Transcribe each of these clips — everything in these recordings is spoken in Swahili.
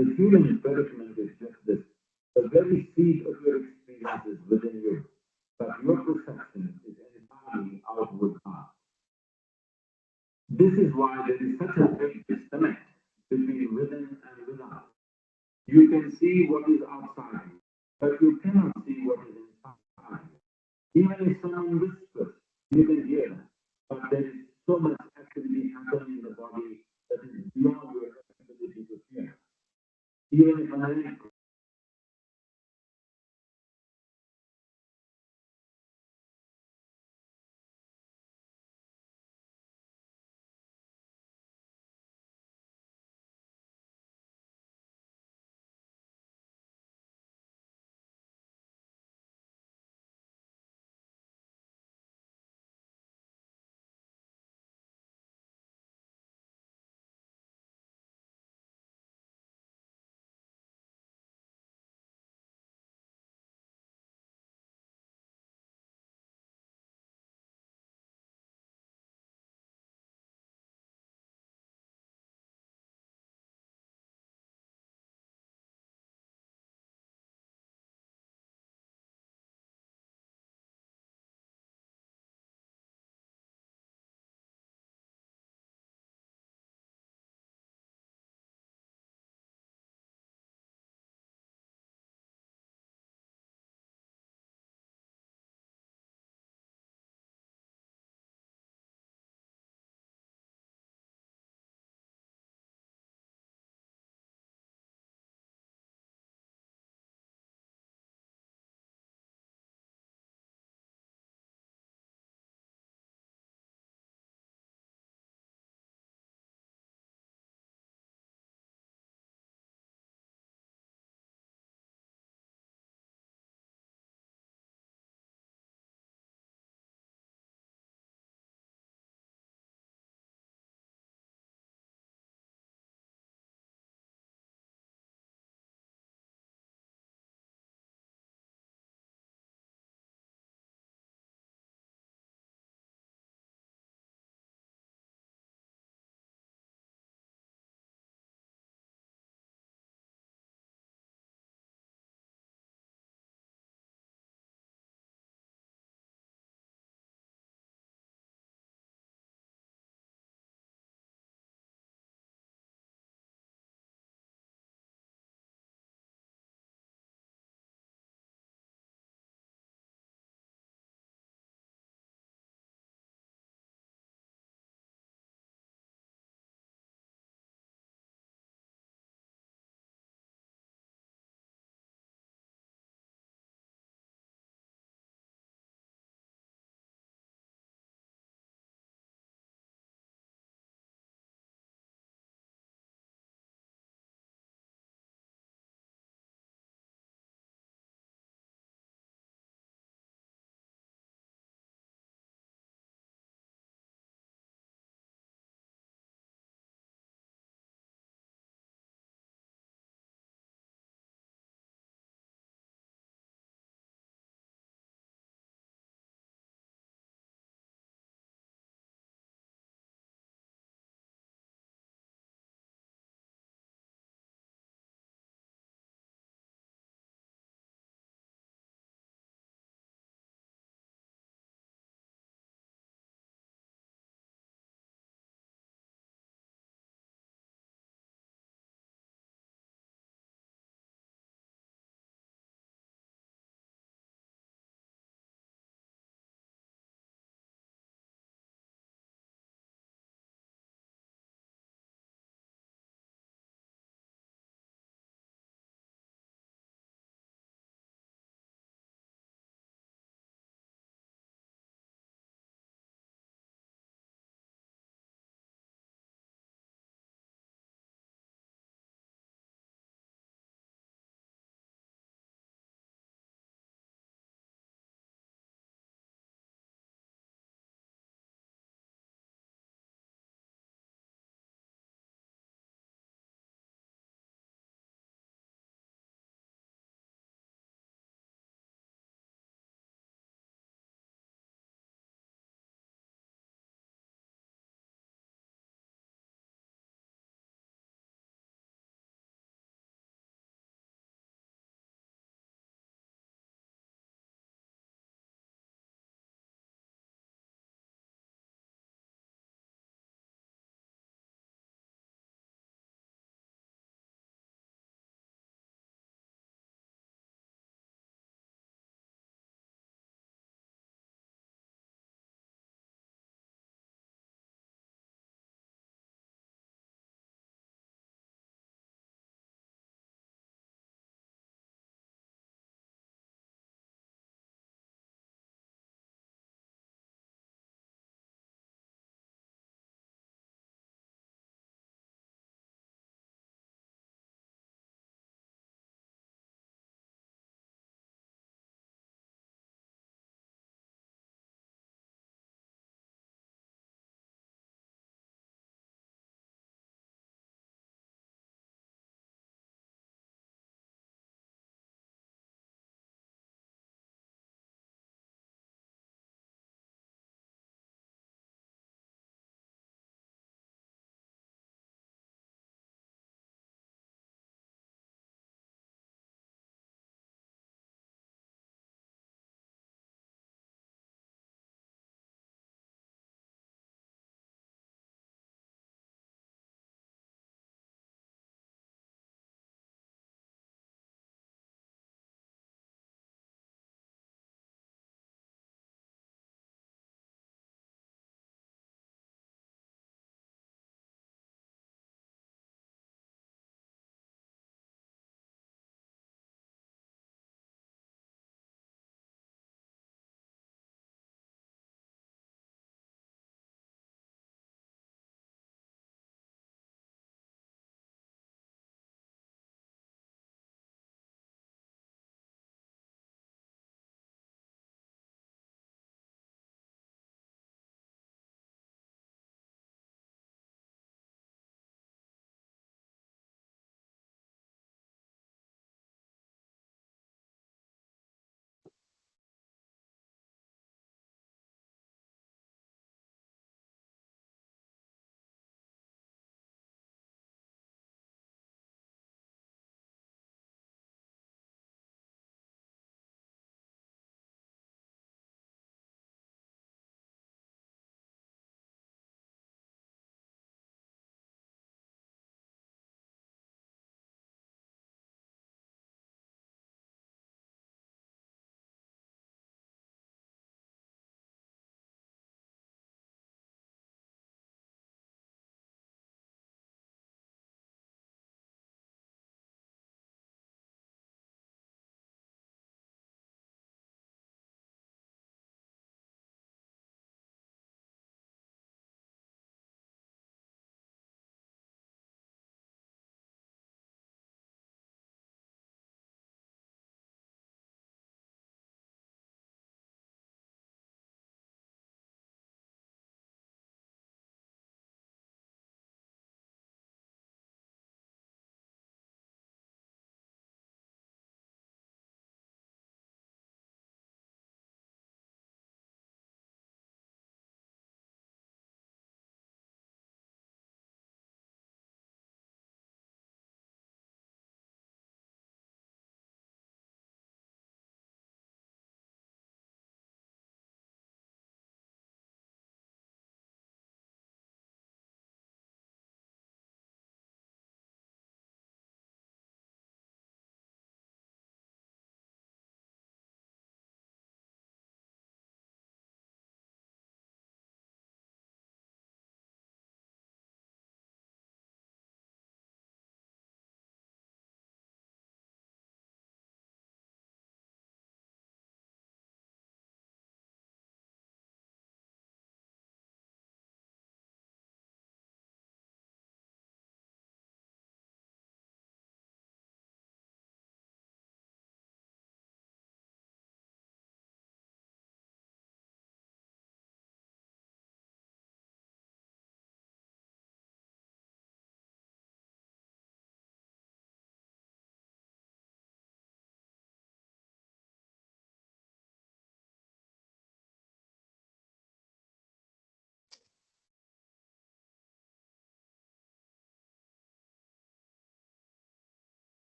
The human development is just this. The very seed of your experience is within you, but your perception is entirely outward cast. This is why there is such a big disconnect between within and without. You can see what is outside, but you cannot see what is inside. Even if someone whispers, you can hear, but there is so much activity happening in the body that is beyond your ability to hear. Even if an ant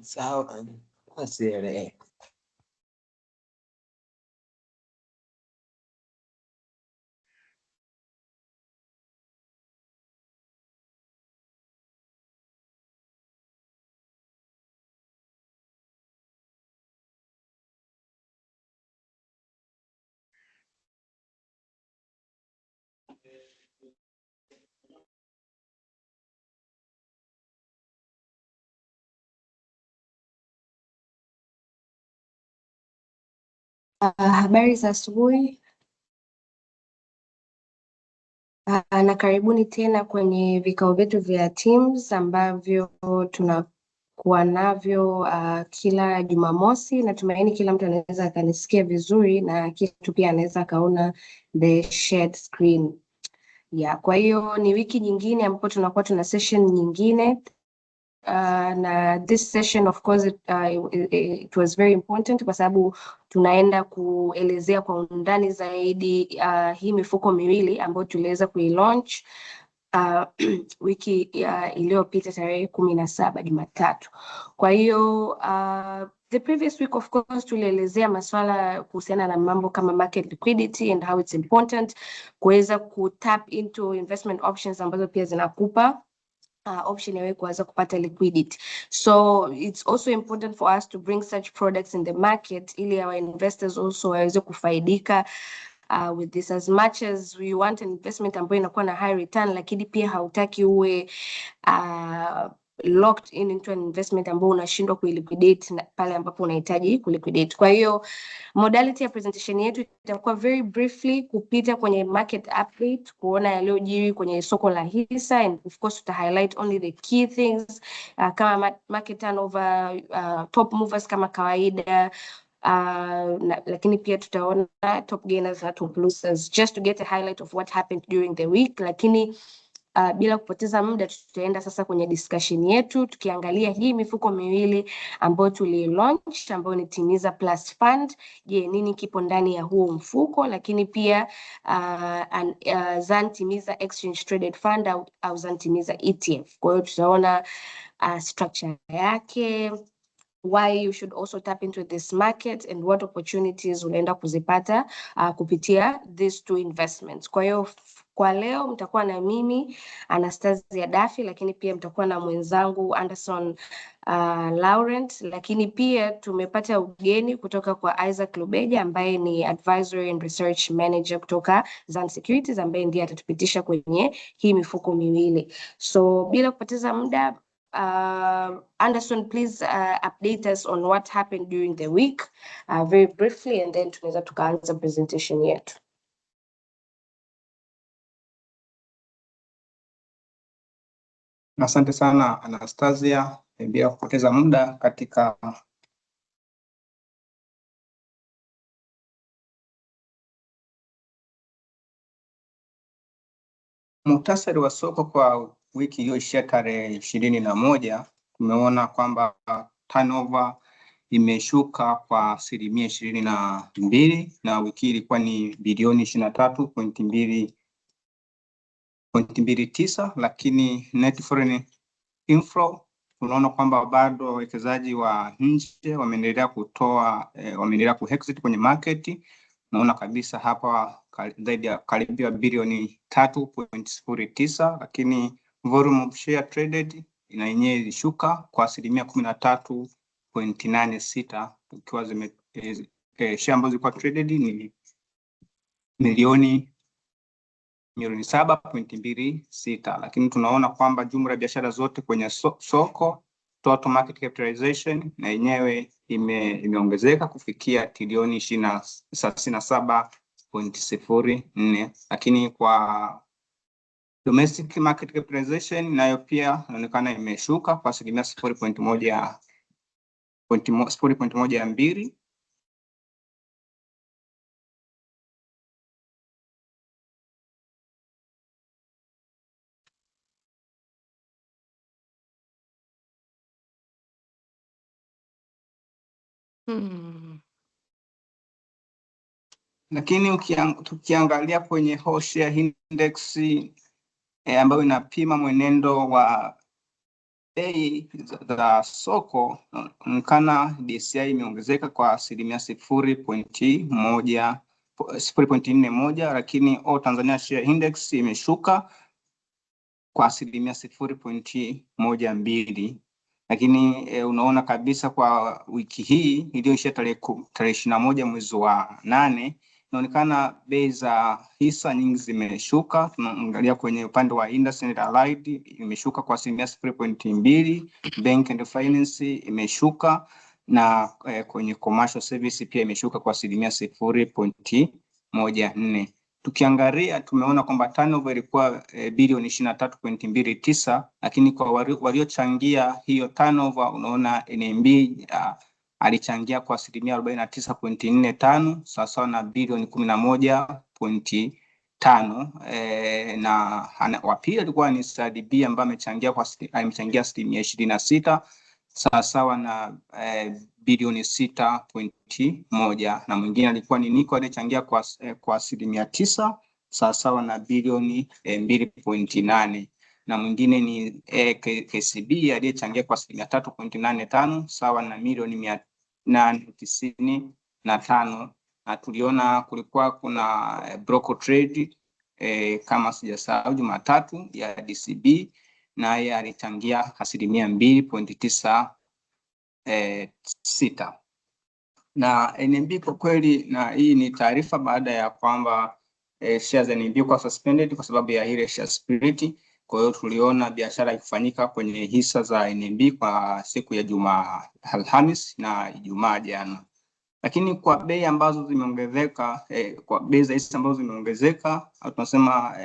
Sawa, asielewe. Habari za asubuhi na karibuni tena kwenye vikao vyetu vya Teams ambavyo tunakuwa navyo kila Jumamosi. Natumaini kila mtu anaweza akanisikia vizuri na kila mtu pia anaweza akaona the shared screen. Kwa hiyo ni wiki nyingine ambapo tunakuwa tuna session nyingine. Na this session of course it was very important kwa sababu tunaenda kuelezea kwa undani zaidi hii mifuko miwili ambayo tuliweza kuilaunch wiki iliyopita tarehe 17 Jumatatu. Kwa hiyo the previous week of course tulielezea masuala kuhusiana na mambo kama market liquidity and how it's important kuweza kutap into investment options ambazo pia zinakupa option ya wewe kuweza kupata liquidity. So it's also important for us to bring such products in the market ili our investors also waweze kufaidika with this, as much as we want an investment ambayo inakuwa na high return, lakini pia hautaki uwe locked into an investment ambao unashindwa kuliquidate pale ambapo unahitaji kuliquidate. Kwa hiyo modality ya presentation yetu itakuwa very briefly kupita kwenye market update, kuona yaliyojiri kwenye soko la hisa, and of course to highlight only the key things kama market turnover, top movers kama kawaida, lakini pia tutaona top gainers na top losers just to get a highlight of what happened during the week. Lakini bila kupoteza muda tutaenda sasa kwenye discussion yetu tukiangalia hii mifuko miwili ambayo tulilaunch ambayo ni Timiza Plus Fund. Je, nini kipo ndani ya huo mfuko? Lakini pia Zan Timiza Exchange Traded Fund au Zan Timiza ETF. Kwa hiyo tutaona structure yake, why you should also tap into this market and what opportunities unaenda kuzipata kupitia these two investments. Kwa hiyo kwa leo mtakuwa na mimi Anastasia Dafi, lakini pia mtakuwa na mwenzangu Anderson Laurent, lakini pia tumepata ugeni kutoka kwa Isaac Lubeja ambaye ni Advisory and Research Manager kutoka Zan Securities ambaye ndiye atatupitisha kwenye hii mifuko miwili. So bila kupoteza muda, Anderson, please update us on what happened during the week very briefly, and then tunaweza tukaanza presentation yetu. Asante sana Anastasia. Bila kupoteza muda katika muhtasari wa soko kwa wiki iliyoishia tarehe 21, tumeona kwamba turnover imeshuka kwa 22% na wiki ilikuwa ni bilioni 23.29, lakini net foreign inflow tunaona kwamba bado wawekezaji wa nje wameendelea kuexit kwenye market. Naona kabisa hapa zaidi ya karibia bilioni 3.09, lakini volume of share traded na yenyewe ilishuka kwa 13.86, ikiwa share ambazo zilikuwa traded ni milioni 7.26, lakini tunaona kwamba jumla ya biashara zote kwenye soko total market capitalization na yenyewe imeongezeka kufikia trilioni 37.04, lakini kwa Domestic market capitalization nayo pia inaonekana imeshuka kwa asilimia 0.12. Lakini tukiangalia kwenye whole share index ambayo inapima mwenendo wa bei za soko, inaonekana DCI imeongezeka kwa asilimia 0.41, lakini All Tanzania Share Index imeshuka kwa asilimia 0.12. Lakini unaona kabisa kwa wiki hii iliyoishia tarehe 21 mwezi wa 8, inaonekana bei za hisa nyingi zimeshuka. Tunaangalia kwenye upande wa Industry and Allied imeshuka kwa asilimia 0.2, Bank and Finance imeshuka, na kwenye Commercial Service pia imeshuka kwa asilimia 0.14. Tukiangalia tumeona kwamba turnover ilikuwa bilioni 23.29, lakini kwa waliochangia hiyo turnover unaona NMB alichangia kwa asilimia 49.45 sawasawa na bilioni 11.5, na wa pili alikuwa ni CRDB ambaye amechangia asilimia 26 sawasawa na bilioni 6.1, na mwingine alikuwa ni Nico aliyechangia kwa asilimia 9 sawasawa na bilioni 2.8, na mwingine ni KCB aliyechangia kwa asilimia 3.85 sawa na milioni 895, na tuliona kulikuwa kuna broker trade kama sijasahau Jumatatu ya DCB, naye alichangia asilimia 2.96. Na NMB kwa kweli, na hii ni taarifa baada ya kwamba shares za NMB kwa suspended kwa sababu ya ile share split. Kwa hiyo tuliona biashara ikifanyika kwenye hisa za NMB kwa siku ya Alhamis na Ijumaa jana. Lakini kwa bei ambazo zimeongezeka, kwa bei za hisa ambazo zimeongezeka, tunasema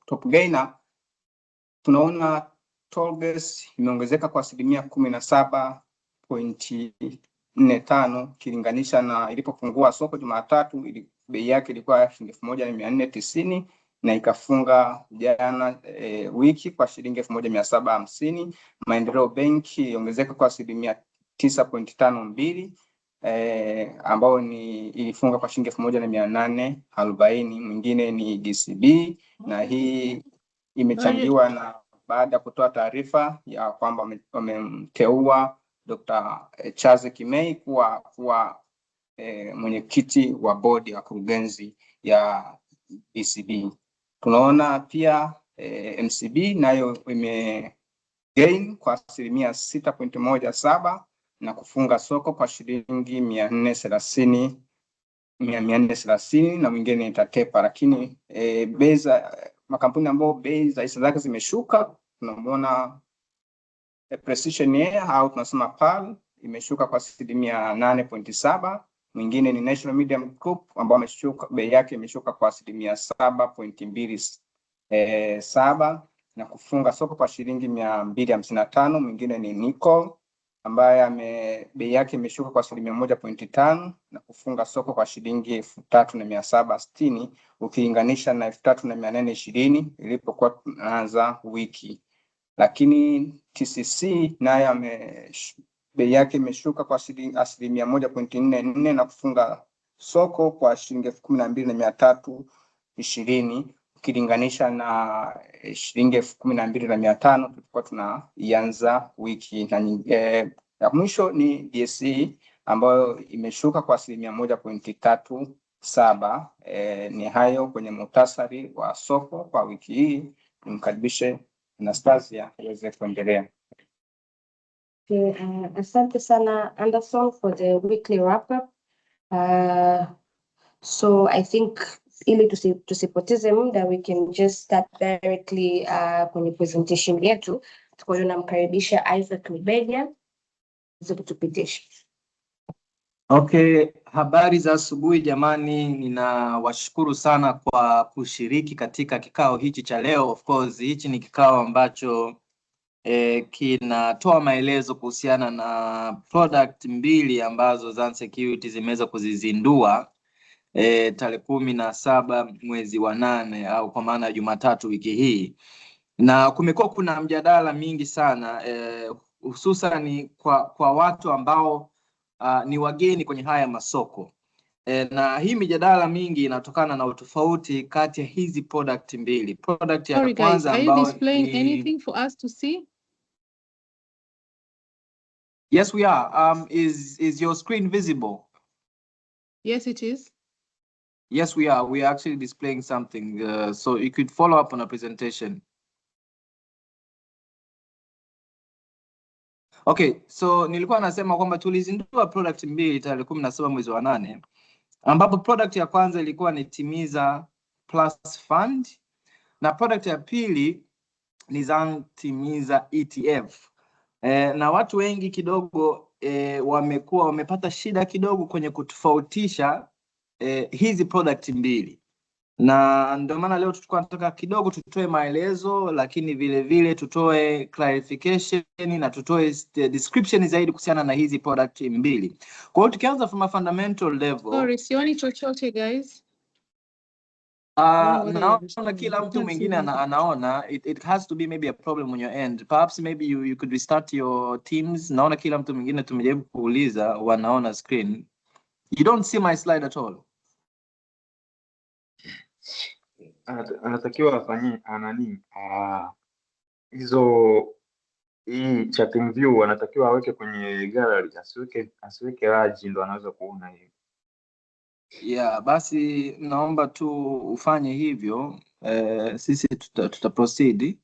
top gainer, tunaona Tolgas imeongezeka kwa asilimia 17.45 kilinganisha na ilipofungua soko Jumatatu. Bei yake ilikuwa 1490 na ikafunga jana wiki kwa shilingi 1750. Maendeleo Bank iliongezeka kwa asilimia 9.52 ambao ni ilifunga kwa shilingi 1840. Mwingine ni DCB, na hii imechangiwa na baada ya kutoa taarifa ya kwamba wamemteua Dr. Charles Kimei kuwa mwenyekiti wa bodi ya kurugenzi ya DCB. Tunaona pia MCB nayo imegain kwa asilimia 6.17 na kufunga soko kwa shilingi 430, na mwingine ni Tatepa. Lakini bei za makampuni ambayo bei za hisa zake zimeshuka, tunamwona Precision Air au tunasema PAL imeshuka kwa asilimia 8.7. Mwingine ni National Media Group ambao ameshuka, bei yake imeshuka kwa asilimia 7.27 na kufunga soko kwa shilingi 255. Mwingine ni Nicol ambaye bei yake imeshuka kwa asilimia 1.5 na kufunga soko kwa shilingi 3760 ukilinganisha na 3820 ilipokuwa tunaanza wiki. Lakini TCC naye bei yake imeshuka kwa asilimia 1.44 na kufunga soko kwa shilingi 12,320 ukilinganisha na shilingi 12,500 tulikuwa tunaianza wiki. Na ya mwisho ni DSE ambayo imeshuka kwa asilimia 1.37. Ni hayo kwenye muhtasari wa soko kwa wiki hii. Nimkaribishe Anastasia aweze kuendelea. Asante sana Anderson for the weekly wrap up. So I think ili tusipoteze muda, we can just start directly kwenye presentation yetu. Kwa hiyo namkaribisha Isaac Lubeja kutupitisha. Okay, habari za asubuhi jamani, ninawashukuru sana kwa kushiriki katika kikao hichi cha leo. Of course, hichi ni kikao ambacho kinatoa maelezo kuhusiana na product mbili ambazo Zan Securities zimeweza kuzizindua tarehe 17 mwezi wa 8 au kwa maana ya Jumatatu wiki hii, na kumekuwa kuna mjadala mingi sana hususan kwa watu ambao ni wageni kwenye haya masoko na hii mijadala mingi inatokana na utofauti kati ya hizi product mbili. Product ya kwanza are you displaying anything for us to see? Yes, we are. Is your screen visible? Yes, it is. Yes, we are. We are actually displaying something, so you could follow up on a presentation. Okay, so nilikuwa nasema kwamba tulizindua product mbili tarehe 17 mwezi wa 8, ambapo product ya kwanza ilikuwa ni Timiza Plus Fund na product ya pili ni Zan Timiza ETF. Na watu wengi kidogo wamepata shida kidogo kwenye kutofautisha hizi product mbili, na ndio maana leo tulikuwa tunataka kidogo tutoe maelezo, lakini vile vile tutoe clarification na tutoe description zaidi kuhusiana na hizi product mbili. Kwa hiyo tukianza from a fundamental level. Sorry, sioni chochote guys. Naona kila mtu mwingine anaona it has to be maybe a problem on your end. Perhaps maybe you could restart your Teams. Naona kila mtu mwingine tumejaribu kuuliza wanaona screen. You don't see my slide at all. Anatakiwa afanyie nani hizo hii chatting view anatakiwa aweke kwenye gallery, asiweke large, ndo anaweza kuona hiyo. Yeah, basi naomba tu ufanye hivyo, sisi tuta proceed.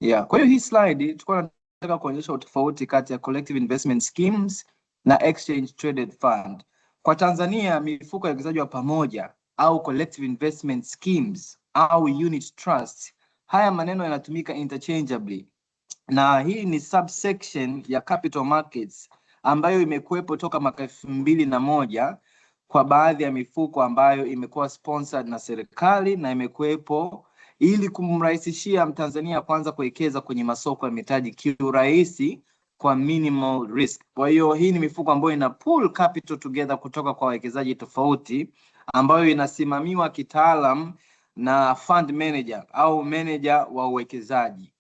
Yeah, kwa hiyo hii slide tulikuwa tunataka kuonyesha utofauti kati ya collective investment schemes na exchange traded fund. Kwa Tanzania, mifuko ya uwekezaji wa pamoja au collective investment schemes au unit trust, haya maneno yanatumika interchangeably, na hii ni subsection ya capital markets ambayo imekuwepo toka mwaka 2001 kwa baadhi ya mifuko ambayo imekuwa sponsored na serikali, na imekuwepo ili kumrahisishia Mtanzania kwanza kuwekeza kwenye masoko ya mitaji kiurahisi kwa minimal risk. Kwa hiyo hii ni mifuko ambayo ina pool capital together kutoka kwa wawekezaji tofauti, ambayo inasimamiwa kitaalam na fund manager au manager wa uwekezaji.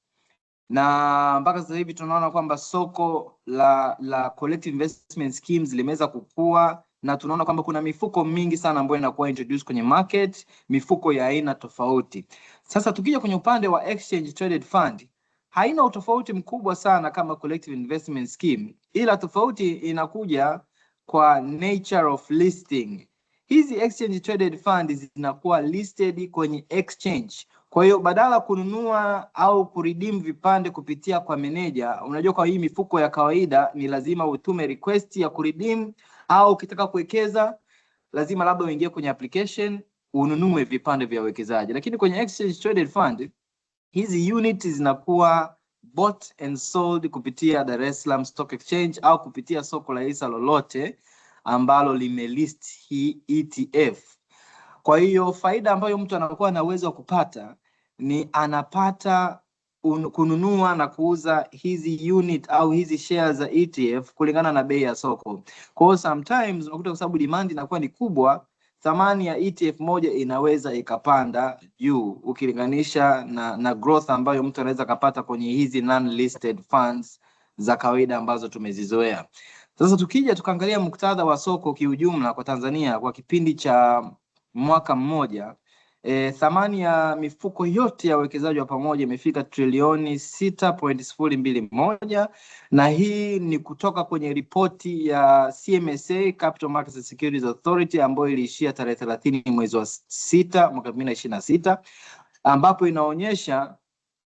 Na mpaka sasa hivi tunaona kwamba soko la collective investment schemes limeweza kukua, na tunaona kwamba kuna mifuko mingi sana ambayo inakuwa introduced kwenye market, mifuko ya aina tofauti. Sasa tukija kwenye upande wa exchange traded fund, haina utofauti mkubwa sana kama collective investment scheme, ila tofauti inakuja kwa nature of listing. Hizi exchange traded funds zinakuwa listed kwenye exchange. Kwa hiyo badala kununua au kuredeem vipande kupitia kwa manager, unajua kwa hii mifuko ya kawaida ni lazima utume request ya kuredeem, au ukitaka kuwekeza lazima labda uingie kwenye application ununue vipande vya uwekezaji. Lakini kwenye exchange traded fund hizi units zinakuwa bought and sold kupitia Dar es Salaam Stock Exchange au kupitia soko la hisa lolote ambalo limelist hii ETF. Kwa hiyo faida ambayo mtu anakuwa na uwezo wa kupata ni anapata kununua na kuuza hizi unit au hizi shares za ETF kulingana na bei ya soko. Kwa hiyo sometimes unakuta kwa sababu demand inakuwa ni kubwa, thamani ya ETF moja inaweza ikapanda juu ukilinganisha na growth ambayo mtu anaweza kupata kwenye hizi non-listed funds za kawaida ambazo tumezizoea. Sasa tukija tukaangalia muktadha wa soko kiujumla kwa Tanzania kwa kipindi cha mwaka mmoja, thamani ya mifuko yote ya uwekezaji wa pamoja imefika trilioni 6.021, na hii ni kutoka kwenye ripoti ya CMSA Capital Markets and Securities Authority ambayo iliishia tarehe 30 mwezi wa 6 mwaka 2026, ambapo inaonyesha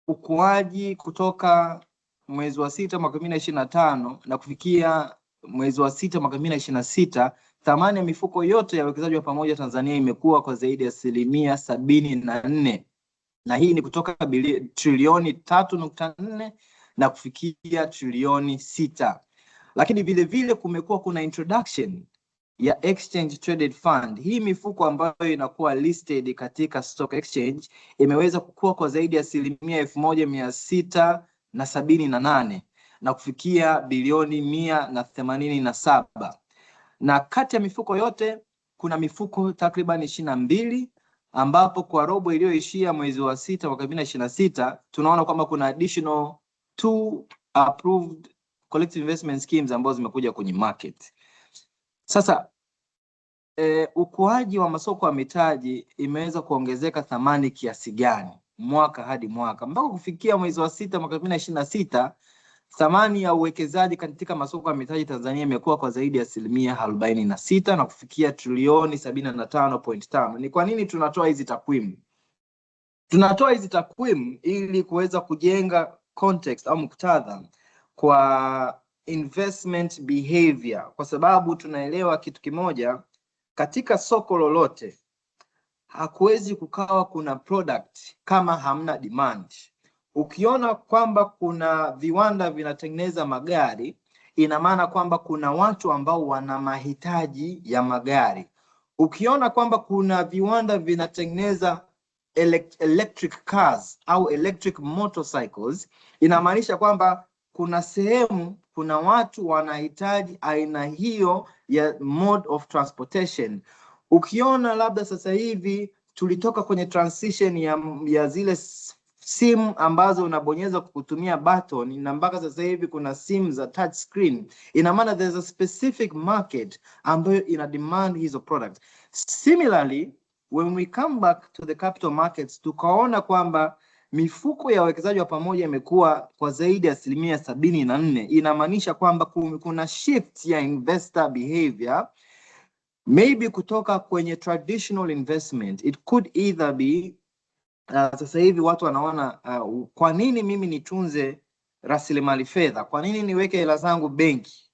ukuaji kutoka mwezi wa 6 mwaka 2025 na kufikia mwezi wa 6 mwaka 2026. Thamani ya mifuko yote ya uwekezaji wa pamoja Tanzania imekuwa kwa zaidi ya 74%, na hii ni kutoka trilioni 3.4 na kufikia trilioni 6. Lakini vile vile kumekuwa kuna introduction ya exchange traded fund. Hii mifuko ambayo inakuwa listed katika stock exchange imeweza kukua kwa zaidi ya 1678 na kufikia bilioni 187. Na kati ya mifuko yote kuna mifuko takriban 22 ambapo kwa robo iliyoishia mwezi wa 6 mwaka 2026 tunaona kwamba kuna additional 2 approved collective investment schemes ambazo zimekuja kwenye market. Sasa ukuaji wa masoko ya mitaji imeweza kuongezeka thamani kiasi gani mwaka hadi mwaka mpaka kufikia mwezi wa 6 mwaka 2026? Thamani ya uwekezaji katika masoko ya mitaji Tanzania imekuwa kwa zaidi ya 46% na kufikia trilioni 75.5. Ni kwa nini tunatoa hizi takwimu? Tunatoa hizi takwimu ili kuweza kujenga context au muktadha kwa investment behavior, kwa sababu tunaelewa kitu kimoja, katika soko lolote hakuwezi kukawa kuna product kama hamna demand. Ukiona kwamba kuna viwanda vinatengeneza magari, ina maana kwamba kuna watu ambao wana mahitaji ya magari. Ukiona kwamba kuna viwanda vinatengeneza electric cars au electric motorcycles, inamaanisha kwamba kuna sehemu, kuna watu wanahitaji aina hiyo ya mode of transportation. Ukiona labda sasa hivi tulitoka kwenye transition ya zile simu ambazo unabonyeza kutumia button na mpaka sasa hivi kuna simu za touch screen, ina maana there's a specific market ambayo ina demand hizo products. Similarly, when we come back to the capital markets, tukaona kwamba mifuko ya uwekezaji wa pamoja imekuwa kwa zaidi ya 74%. Inamaanisha kwamba kuna shift ya investor behavior, maybe kutoka kwenye traditional investment. It could either be sasa hivi watu wanaona kwa nini mimi nitunze rasilimali fedha? Kwa nini niweke hela zangu benki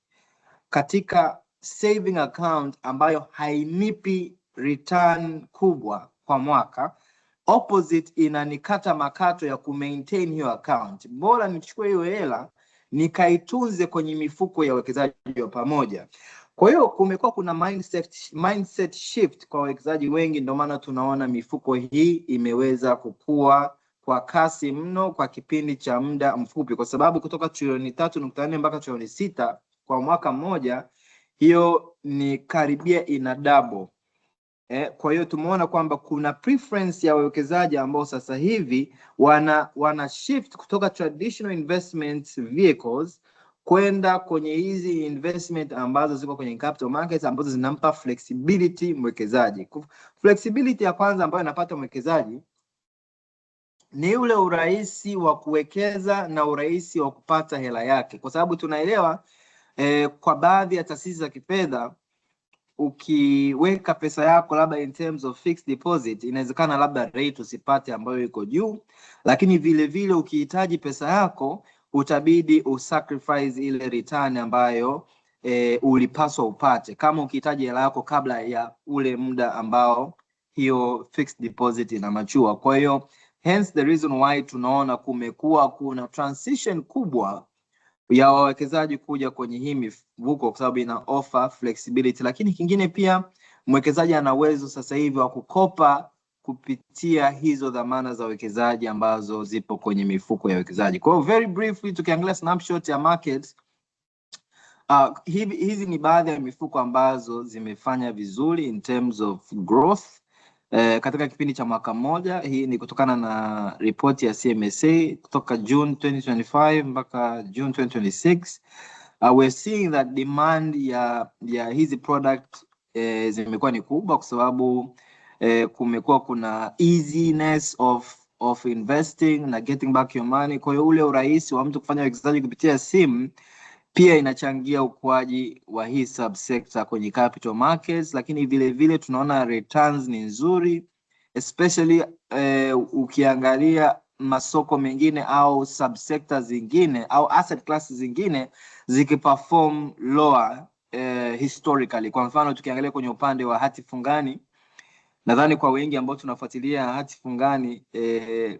katika saving account ambayo hainipi return kubwa kwa mwaka? Opposite, inanikata makato ya kumaintain hiyo account. Bora nichukue hiyo hela nikaitunze kwenye mifuko ya uwekezaji wa pamoja. Kwa hiyo kumekuwa kuna mindset shift kwa wawekezaji wengi, ndio maana tunaona mifuko hii imeweza kukua kwa kasi mno kwa kipindi cha muda mfupi, kwa sababu kutoka trilioni 3.4 mpaka trilioni 6 kwa mwaka mmoja, hiyo ni karibia ina double. Kwa hiyo tumeona kwamba kuna preference ya wawekezaji ambao sasa hivi wana shift kutoka traditional investment vehicles kwenda kwenye hizi investment ambazo ziko kwenye capital markets ambazo zinampa flexibility mwekezaji. Flexibility ya kwanza ambayo anapata mwekezaji ni ule urahisi wa kuwekeza na urahisi wa kupata hela yake, kwa sababu tunaelewa kwa baadhi ya taasisi za kifedha ukiweka pesa yako labda in terms of fixed deposit, inawezekana labda rate usipate ambayo iko juu, lakini vile vile ukihitaji pesa yako utabidi usacrifice ile return ambayo ulipaswa upate kama ukihitaji hela yako kabla ya ule muda ambao hiyo fixed deposit ina mature. Kwa hiyo hence the reason why tunaona kumekuwa kuna transition kubwa ya wawekezaji kuja kwenye hii mifuko kwa sababu ina offer flexibility. Lakini kingine pia, mwekezaji ana uwezo sasa hivi wa kukopa kupitia hizo dhamana za uwekezaji ambazo zipo kwenye mifuko ya uwekezaji. Kwa hiyo very briefly tukiangalia snapshot ya market, hizi ni baadhi ya mifuko ambazo zimefanya vizuri in terms of growth katika kipindi cha mwaka mmoja. Hii ni kutokana na ripoti ya CMSA kutoka June 2025 mpaka June 2026. We're seeing that demand ya hizi product zimekuwa ni kubwa kwa sababu kumekuwa kuna easiness of investing na getting back your money. Kwa hiyo ule urahisi wa mtu kufanya uwekezaji kupitia simu pia inachangia ukuaji wa hii subsector kwenye capital markets. Lakini vile vile tunaona returns ni nzuri, especially ukiangalia masoko mengine au subsectors zingine au asset classes zingine zikiperform lower historically. Kwa mfano tukiangalia kwenye upande wa hati fungani, nadhani kwa wengi ambao tunafuatilia hati fungani,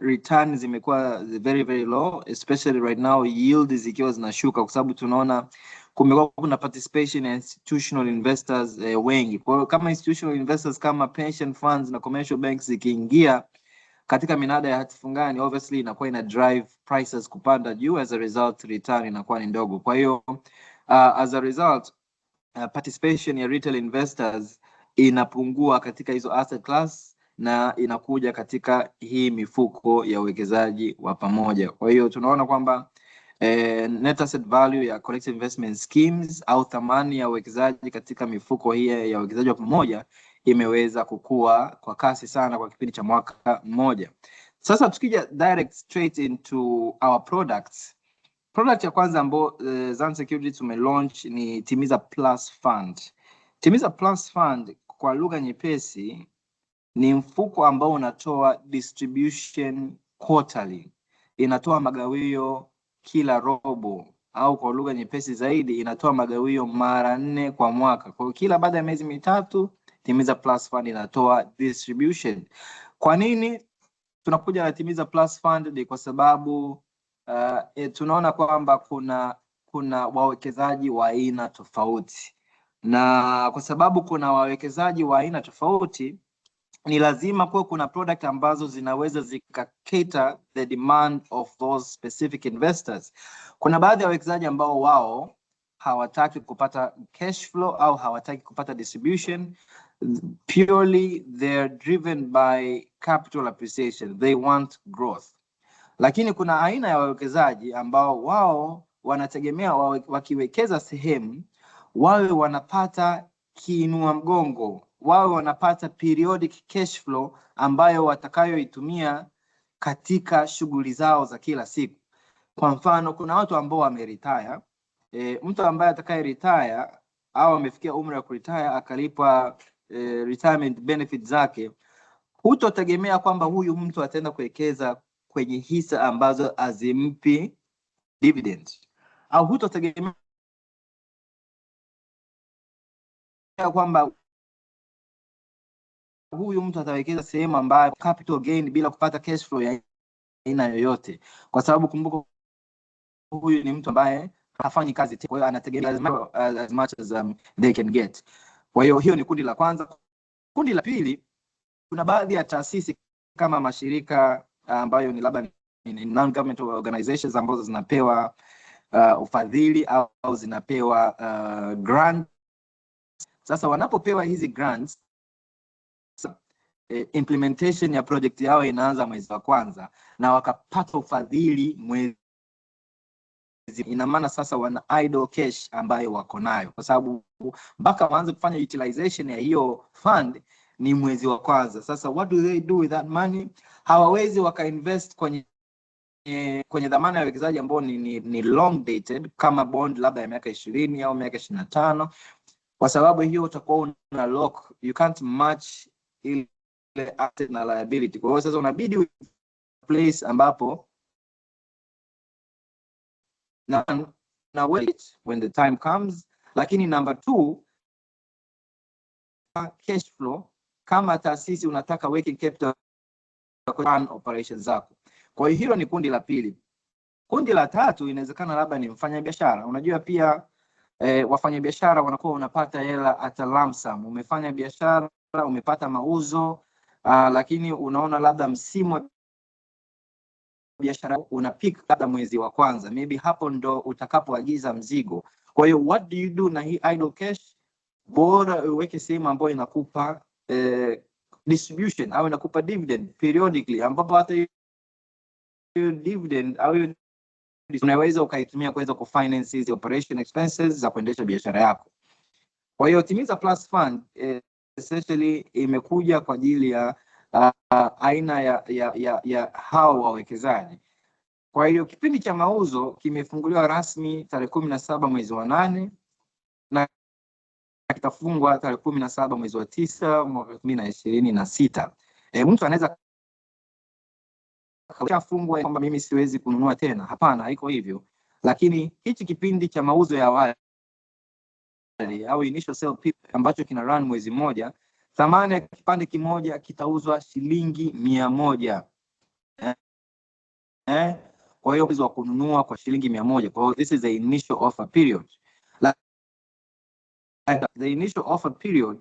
return zimekuwa very very low, especially right now yield zikiwa zinashuka, kwa sababu tunaona kumekuwa kuna participation ya institutional investors wengi. Kwa hiyo kama institutional investors kama pension funds na commercial banks zikiingia katika minada ya hati fungani, obviously inakuwa ina drive prices kupanda juu, as a result return inakuwa ni ndogo. Kwa hiyo as a result participation ya retail investors inapungua katika hizo asset class na inakuja katika hii mifuko ya uwekezaji wa pamoja. Kwa hiyo tunaona kwamba net asset value ya collective investment schemes au thamani ya uwekezaji katika mifuko hii ya uwekezaji wa pamoja imeweza kukua kwa kasi sana kwa kipindi cha mwaka mmoja. Sasa tukija direct straight into our products. Product ya kwanza ambayo Zan Securities tumelaunch ni Timiza Plus Fund. Timiza Plus Fund kwa lugha nyepesi ni mfuko ambao unatoa distribution quarterly. Inatoa magawio kila robo, au kwa lugha nyepesi zaidi inatoa magawio mara 4 kwa mwaka. Kwa hiyo kila baada ya miezi mitatu Timiza Plus Fund inatoa distribution. Kwa nini tunakuja na Timiza Plus Fund? Ni kwa sababu tunaona kwamba kuna wawekezaji wa aina tofauti, na kwa sababu kuna wawekezaji wa aina tofauti ni lazima kuwa kuna product ambazo zinaweza zikacater the demand of those specific investors. Kuna baadhi ya wawekezaji ambao wao hawataki kupata cash flow au hawataki kupata distribution, purely they're driven by capital appreciation, they want growth. Lakini kuna aina ya wawekezaji ambao wao wanategemea wakiwekeza sehemu wawe wanapata kiinua mgongo, wawe wanapata periodic cash flow ambayo watakayoitumia katika shughuli zao za kila siku. Kwa mfano, kuna watu ambao wameretire. Mtu ambaye atakaye retire au amefikia umri wa kuretire akalipwa retirement benefit zake, hutotegemea kwamba huyu mtu ataenda kuwekeza kwenye hisa ambazo azimpi dividend, au hutotegemea kwamba huyu mtu atawekeza sehemu ambayo capital gain bila kupata cash flow ya aina yoyote, kwa sababu kumbuka huyu ni mtu ambaye hafanyi kazi, kwa hiyo anategemea as much as they can get. Kwa hiyo hiyo ni kundi la kwanza. Kundi la pili, kuna baadhi ya taasisi kama mashirika ambayo ni labda ni non-governmental organizations ambazo zinapewa ufadhili au zinapewa grant. Sasa wanapopewa hizi grants, implementation ya project yao inaanza mwezi wa kwanza na wakapata ufadhili mwezi, ina maana sasa wana idle cash ambayo wako nayo, kwa sababu mpaka waanze kufanya utilization ya hiyo fund ni mwezi wa kwanza. Sasa what do they do with that money? Hawawezi wakainvest kwenye dhamana ya uwekezaji ambao ni long dated kama bond labda ya miaka 20 au miaka 25, kwa sababu hiyo utakuwa una lock, you can't match ile asset na liability. Kwa hiyo sasa unabidi place ambapo na wait when the time comes. Lakini number 2, cash flow. Kama taasisi unataka working capital kwa operations zako. Kwa hiyo hilo ni kundi la pili. Kundi la tatu inawezekana labda ni mfanyabiashara. Unajua pia wafanyabiashara wanakuwa unapata hela at a lump sum. Umefanya biashara, umepata mauzo, lakini unaona labda msimu wa biashara una peak labda mwezi wa kwanza, maybe hapo ndo utakapoagiza mzigo. Kwa hiyo what do you do na hii idle cash? Bora uweke sehemu ambayo inakupa distribution au inakupa dividend periodically, ambapo hata hiyo dividend au unaweza ukaitumia kuweza kufinance hizo operation expenses za kuendesha biashara yako. Kwa hiyo Timiza Plus Fund essentially imekuja kwa ajili ya aina ya hao wawekezaji. Kwa hiyo kipindi cha mauzo kimefunguliwa rasmi tarehe 17 mwezi wa 8 na kitafungwa tarehe 17 mwezi wa 9 mwaka 2026. Mtu anaweza kafungwa kwamba mimi siwezi kununua tena. Hapana, haiko hivyo. Lakini hichi kipindi cha mauzo ya awali au initial sale period ambacho kina run mwezi mmoja, thamani ya kipande kimoja kitauzwa shilingi 100. Kwa hiyo uwezo wa kununua kwa shilingi 100. Kwa hiyo this is the initial offer period. the initial offer period,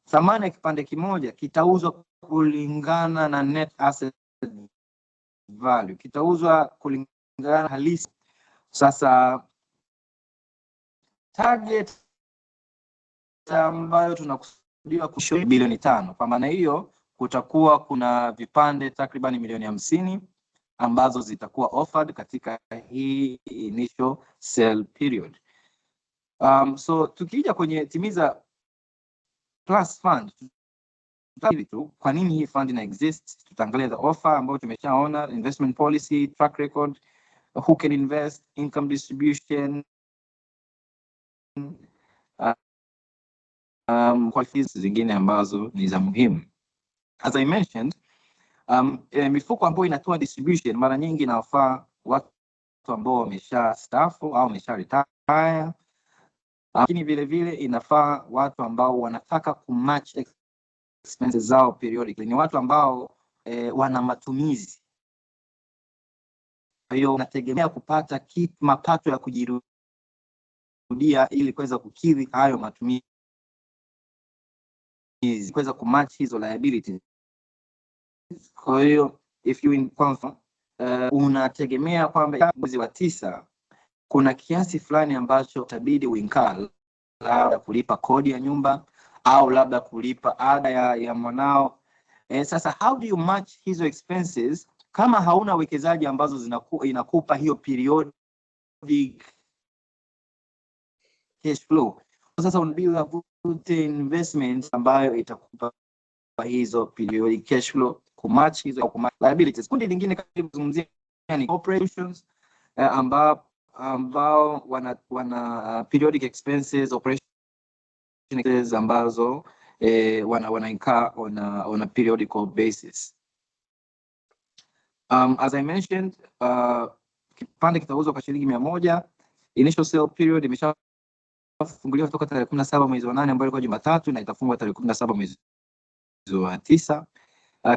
thamani ya kipande kimoja kitauzwa kulingana na net asset value, kitauzwa kulingana na halisi. Sasa target ambayo tunakusudia kushow bilioni 5. Kwa maana hiyo kutakuwa kuna vipande takriban milioni 50 ambazo zitakuwa offered katika hii initial sale period. So tukija kwenye Timiza Plus Fund, kwa nini hii fund ina exist? Tutaangalia the offer ambayo tumeshaona, investment policy, track record, who can invest, income distribution, qualities zingine ambazo ni za muhimu. As I mentioned, mifuko ambayo inatoa distribution mara nyingi inawafaa watu ambao wamesha staafu au wamesha retire, lakini vile vile inafaa watu ambao wanataka kumatch expenses zao periodically, ni watu ambao wana matumizi. Kwa hiyo unategemea kupata mapato ya kujirudia ili kuweza kukidhi hayo matumizi, kuweza kumatch hizo liabilities. Kwa hiyo if you unategemea kwamba mwezi wa 9 kuna kiasi fulani ambacho itabidi uincur, labda kulipa kodi ya nyumba au labda kulipa ada ya mwanao. Sasa how do you match hizo expenses kama hauna wekezaji ambazo inakupa hiyo periodic cash flow? Sasa unabidi kute investment ambayo itakupa hizo periodic cash flow kumatch hizo liabilities. Kundi lingine kama kuzungumzia ni corporations ambao wana periodic expenses, operation expenses ambazo wana incur on a periodical basis. As I mentioned, kipande kitauzwa kwa shilingi 100. Initial sale period imeshafunguliwa kutoka tarehe 17 mwezi wa 8 ambayo ilikuwa Jumatatu, na itafungwa tarehe 17 mwezi wa 9.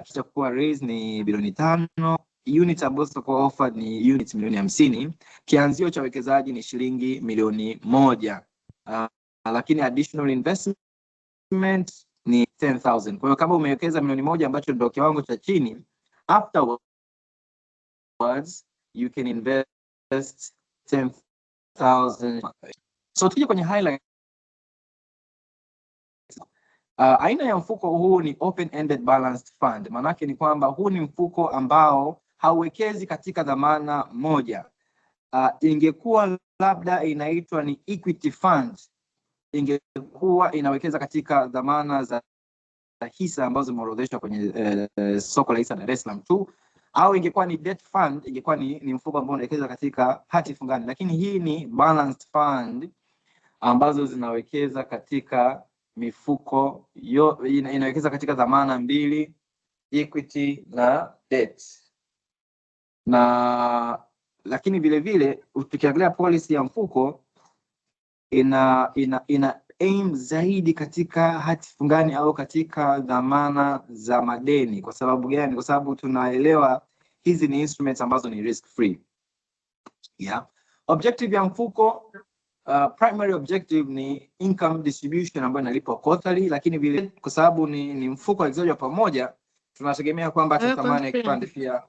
Kitakuwa raise ni bilioni 5. Units ambazo zitakuwa offered ni units milioni 50. Kianzio cha wekezaji ni shilingi milioni 1. Lakini additional investment ni 10,000. Kwa hiyo kama umewekeza milioni 1 ambacho ndio kiwango cha chini, afterwards you can invest 10,000. So tukija kwenye highlight, aina ya mfuko huu ni open-ended balanced fund. Maanake ni kwamba huu ni mfuko ambao hauwekezi katika dhamana moja. Ingekuwa labda inaitwa ni equity fund, ingekuwa inawekeza katika dhamana za hisa ambazo zimeorodheshwa kwenye soko la hisa Dar es Salaam tu, au ingekuwa ni debt fund, ingekuwa ni mfuko ambao unawekeza katika hati fungani. Lakini hii ni balanced fund ambazo zinawekeza katika mifuko inawekeza katika dhamana mbili, equity na debt. Lakini vile vile tukiangalia policy ya mfuko ina aim zaidi katika hati fungani au katika dhamana za madeni. Kwa sababu gani? Kwa sababu tunaelewa hizi ni instruments ambazo ni risk free. Yeah. Objective ya mfuko, primary objective ni income distribution ambayo inalipwa quarterly, lakini vile kwa sababu ni mfuko wa wekezaji wa pamoja, tunategemea kwamba thamani ya kipande pia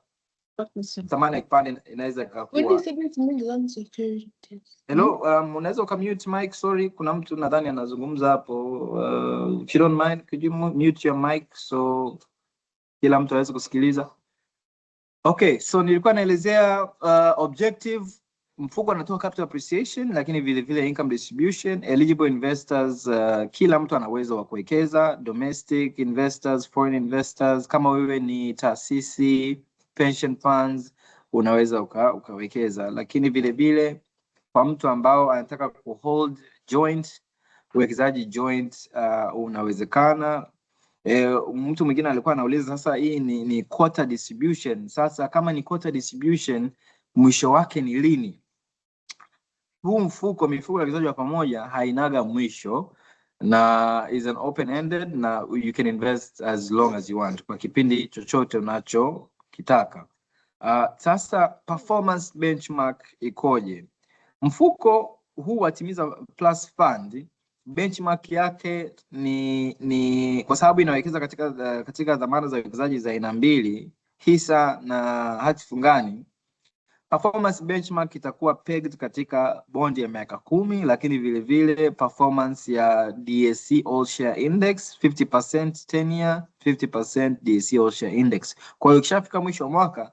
thamani ya kipande inaweza ikakuwa. Hello, unaweza ukamute mic? Sorry, kuna mtu nadhani anazungumza hapo. If you don't mind, could you mute your mic so kila mtu aweze kusikiliza? Okay, so nilikuwa naelezea objective. Mfuko anatoa capital appreciation, lakini vile vile income distribution. Eligible investors, kila mtu ana uwezo wa kuwekeza, domestic investors, foreign investors. Kama wewe ni taasisi, pension funds, unaweza ukawekeza. Lakini vile vile kwa mtu ambao anataka kuhold joint, uwekezaji joint unawezekana. Mtu mwingine alikuwa anauliza sasa hii ni quarter distribution. Sasa kama ni quarter distribution, mwisho wake ni lini? Huu mifuko ya wekezaji wa pamoja hainaga mwisho na is an open ended, na you can invest as long as you want, kwa kipindi chochote unachokitaka. Sasa performance benchmark ikoje? Mfuko huu wa Timiza Plus Fund benchmark yake ni kwa sababu inawekeza katika dhamana za uwekezaji za aina mbili, hisa na hati fungani. Performance benchmark itakuwa pegged katika bond ya miaka 10, lakini vile vile performance ya DSE All Share Index 50% 10 year, 50% DSE All Share Index. Kwa hiyo ikishafika mwisho wa mwaka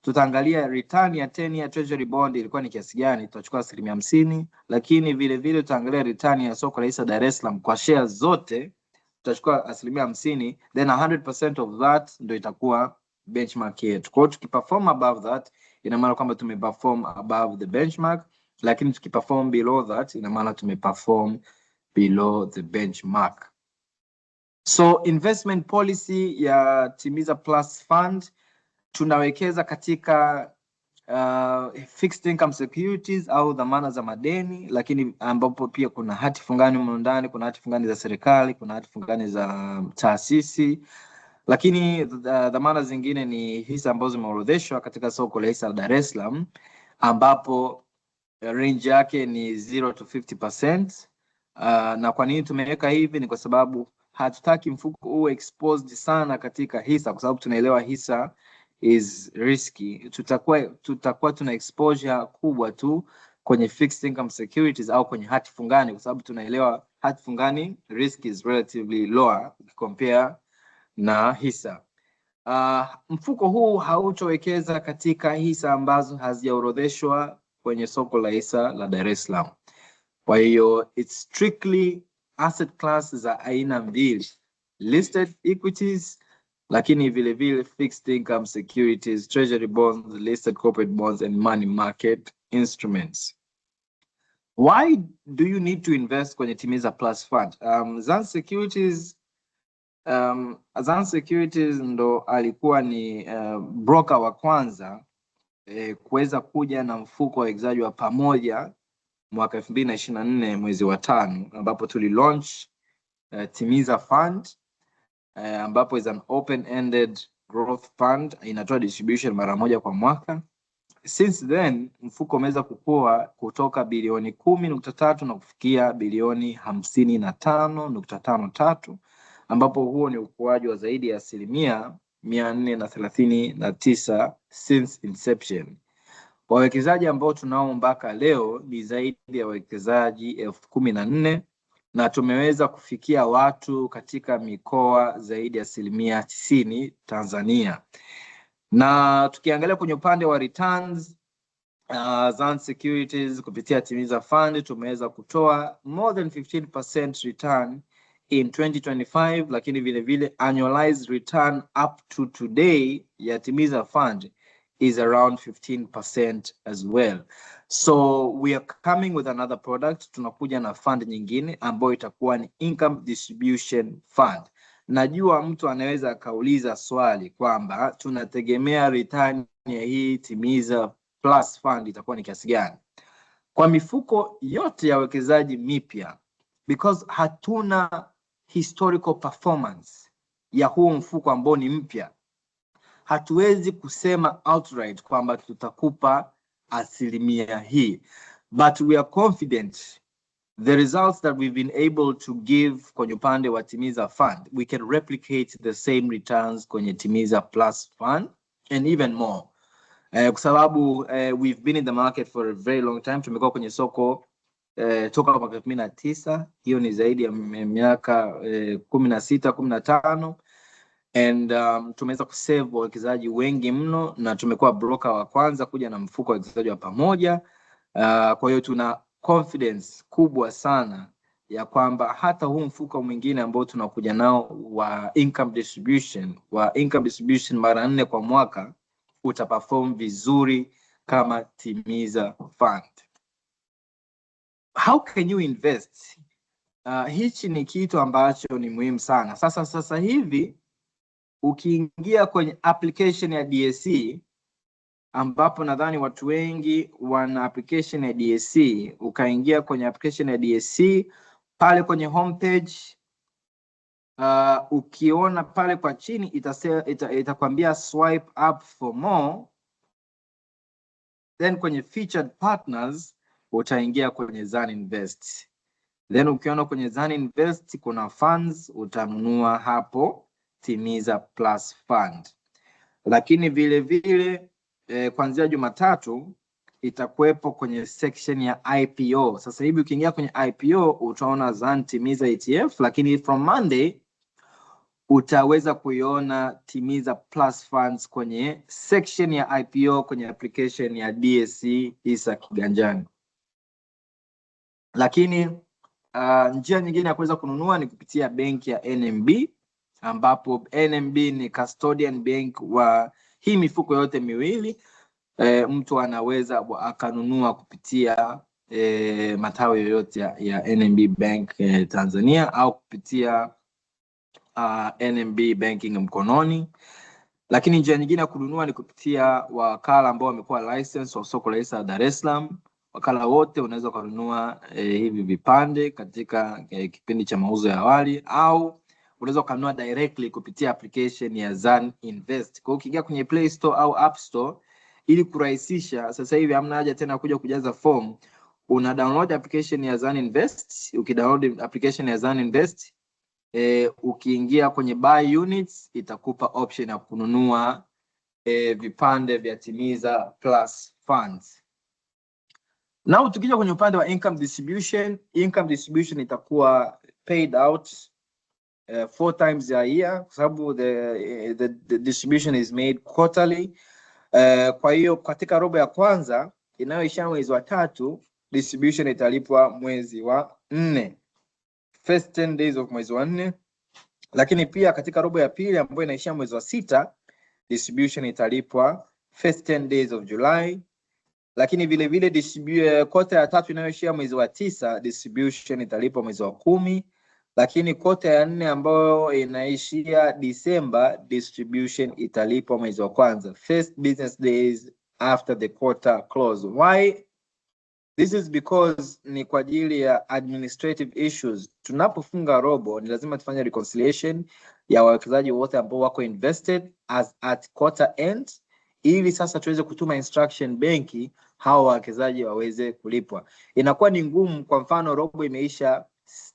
tutaangalia return ya 10 year treasury bond ilikuwa ni kiasi gani, tutachukua 50%, lakini vile vile tutaangalia return ya soko la hisa Dar es Salaam kwa shares zote, tutachukua 50%, then 100% of that ndio itakuwa benchmark yetu. Kwa hiyo tukiperform above that ina maana kwamba tumeperform above the benchmark, lakini tukiperform below that ina maana tumeperform below the benchmark. So investment policy ya Timiza Plus Fund, tunawekeza katika fixed income securities au dhamana za madeni, lakini ambapo pia kuna hati fungani humo ndani, kuna hati fungani za serikali, kuna hati fungani za taasisi, lakini dhamana zingine ni hisa ambazo zimeorodheshwa katika soko la hisa la Dar es Salaam, ambapo range yake ni 0 to 50%. Na kwa nini tumeweka hivi? Ni kwa sababu hatutaki mfuko uwe exposed sana katika hisa, kwa sababu tunaelewa hisa is risky. Tutakuwa tuna exposure kubwa tu kwenye fixed income securities au kwenye hati fungani, kwa sababu tunaelewa hati fungani risk is relatively lower compare na hisa. Mfuko huu hautowekeza katika hisa ambazo hazijaorodheshwa kwenye soko la hisa la Dar es Salaam. Kwa hiyo it's strictly asset class za aina mbili, listed equities, lakini vile vile fixed income securities, treasury bonds, listed corporate bonds and money market instruments. Why do you need to invest kwenye Timiza Plus Fund? Zanzibar Securities ndo alikuwa ni broker wa kwanza kuweza kuja na mfuko wa uwekezaji wa pamoja mwaka 2024 mwezi wa 5, ambapo tuli launch Timiza Fund, ambapo is an open-ended growth fund, inatoa distribution mara moja kwa mwaka. Since then mfuko umeweza kukua kutoka bilioni 10.3 na kufikia bilioni 55.53, ambapo huo ni ukuaji wa zaidi ya 439% since inception. Wawekezaji ambao tunao mpaka leo ni zaidi ya wawekezaji 14,000 na tumeweza kufikia watu katika mikoa zaidi ya 90% Tanzania. Na tukiangalia kwenye upande wa returns, Zanzibar Securities kupitia Timiza Fund tumeweza kutoa more than 15% return in 2025, lakini vile vile annualized return up to today ya Timiza Fund is around 15% as well. So we are coming with another product. Tunakuja na fund nyingine ambayo itakuwa ni income distribution fund. Najua mtu anaweza akauliza swali kwamba tunategemea return ya hii Timiza Plus Fund itakuwa ni kiasi gani? Kwa mifuko yote ya wekezaji mipya, because hatuna historical performance ya huu mfuko ambao ni mpya, hatuwezi kusema outright kwamba tutakupa asilimia hii, but we are confident the results that we've been able to give kwenye upande wa Timiza Fund, we can replicate the same returns kwenye Timiza Plus Fund and even more. Kwa sababu we've been in the market for a very long time. Tumekuwa kwenye soko toka mwaka 2009, hiyo ni zaidi ya miaka 16 15, and tumeweza kusave wawekezaji wengi mno, na tumekuwa broker wa kwanza kuja na mfuko wa uwekezaji wa pamoja. Kwa hiyo tuna confidence kubwa sana ya kwamba hata huu mfuko mwingine ambao tunakuja nao wa income distribution mara 4 kwa mwaka utaperform vizuri kama Timiza Fund. How can you invest? Hichi ni kitu ambacho ni muhimu sana. Sasa hivi ukiingia kwenye application ya DSE, ambapo nadhani watu wengi wana application ya DSE, ukaingia kwenye application ya DSE pale kwenye homepage, ukiona pale kwa chini itakwambia swipe up for more, then kwenye featured partners utaingia kwenye Zan Invest. Then ukiona kwenye Zan Invest kuna funds, utanunua hapo Timiza Plus Fund. Lakini vile vile kuanzia Jumatatu itakuwepo kwenye section ya IPO. Sasa hivi ukiingia kwenye IPO utaona Zan Timiza ETF, lakini from Monday utaweza kuiona Timiza Plus Funds kwenye section ya IPO kwenye application ya DSE Hisa Kiganjani. Lakini njia nyingine ya kuweza kununua ni kupitia benki ya NMB, ambapo NMB ni custodian bank wa hii mifuko yote miwili. Mtu anaweza akanunua kupitia matawi yoyote ya NMB Bank Tanzania au kupitia NMB Banking mkononi. Lakini njia nyingine ya kununua ni kupitia wakala ambao wamekuwa license wa soko la hisa Dar es Salaam. Wakala wote unaweza kununua hivi vipande katika kipindi cha mauzo ya awali, au unaweza kununua directly kupitia application ya Zan Invest. Kwa hiyo ukiingia kwenye Play Store au App Store, ili kurahisisha, sasa hivi hamna haja tena kuja kujaza form. Una download application ya Zan Invest. Ukidownload application ya Zan Invest, ukiingia kwenye buy units itakupa option ya kununua vipande vya Timiza Plus Funds. Now tukija kwenye upande wa income distribution itakuwa paid out 4 times a year, kwa sababu the distribution is made quarterly. Kwa hiyo katika robo ya kwanza inayoishia mwezi wa 3, distribution italipwa mwezi wa 4, first 10 days of mwezi wa 4. Lakini pia katika robo ya pili ambayo inaishia mwezi wa 6, distribution italipwa first 10 days of July. Lakini vile vile kota ya 3 inayoishia mwezi wa 9, distribution italipwa mwezi wa 10. Lakini kota ya 4 ambayo inaishia December, distribution italipwa mwezi wa kwanza, first business days after the quarter close. Why? This is because ni kwa ajili ya administrative issues. Tunapofunga robo ni lazima tufanye reconciliation ya wawekezaji wote ambao wako invested as at quarter end, ili sasa tuweze kutuma instruction benki hao wawekezaji waweze kulipwa. Inakuwa ni ngumu, kwa mfano robo imeisha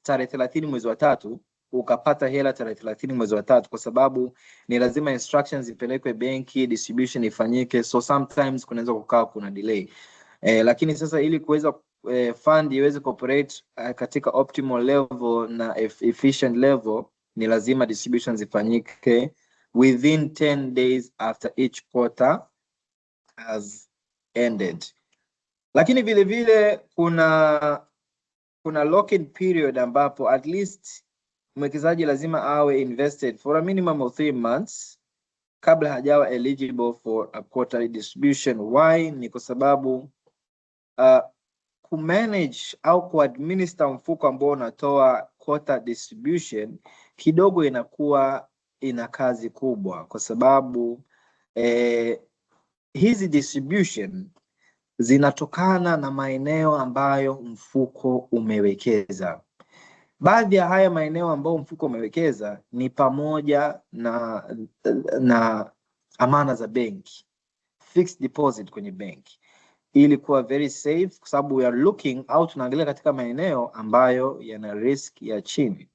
tarehe 30 mwezi wa 3, ukapata hela tarehe 30 mwezi wa 3, kwa sababu ni lazima instructions zipelekwe benki, distribution ifanyike, so sometimes kunaweza kukaa kuna delay. Lakini sasa ili kuweza fund iweze cooperate katika optimal level na efficient level, ni lazima distribution zifanyike within 10 days after each quarter has ended. Lakini vile vile kuna lock-in period ambapo at least mwekezaji lazima awe invested for a minimum of 3 months kabla hajawa eligible for a quarterly distribution. Why? Ni kwa sababu kumanage au kuadminister mfuko ambao unatoa quarter distribution kidogo inakuwa ina kazi kubwa, kwa sababu hizi distribution zinatokana na maeneo ambayo mfuko umewekeza. Baadhi ya haya maeneo ambayo mfuko umewekeza ni pamoja na amana za benki, fixed deposit kwenye benki, ili kuwa very safe, kwa sababu we are looking out, tunaangalia katika maeneo ambayo yana risk ya chini.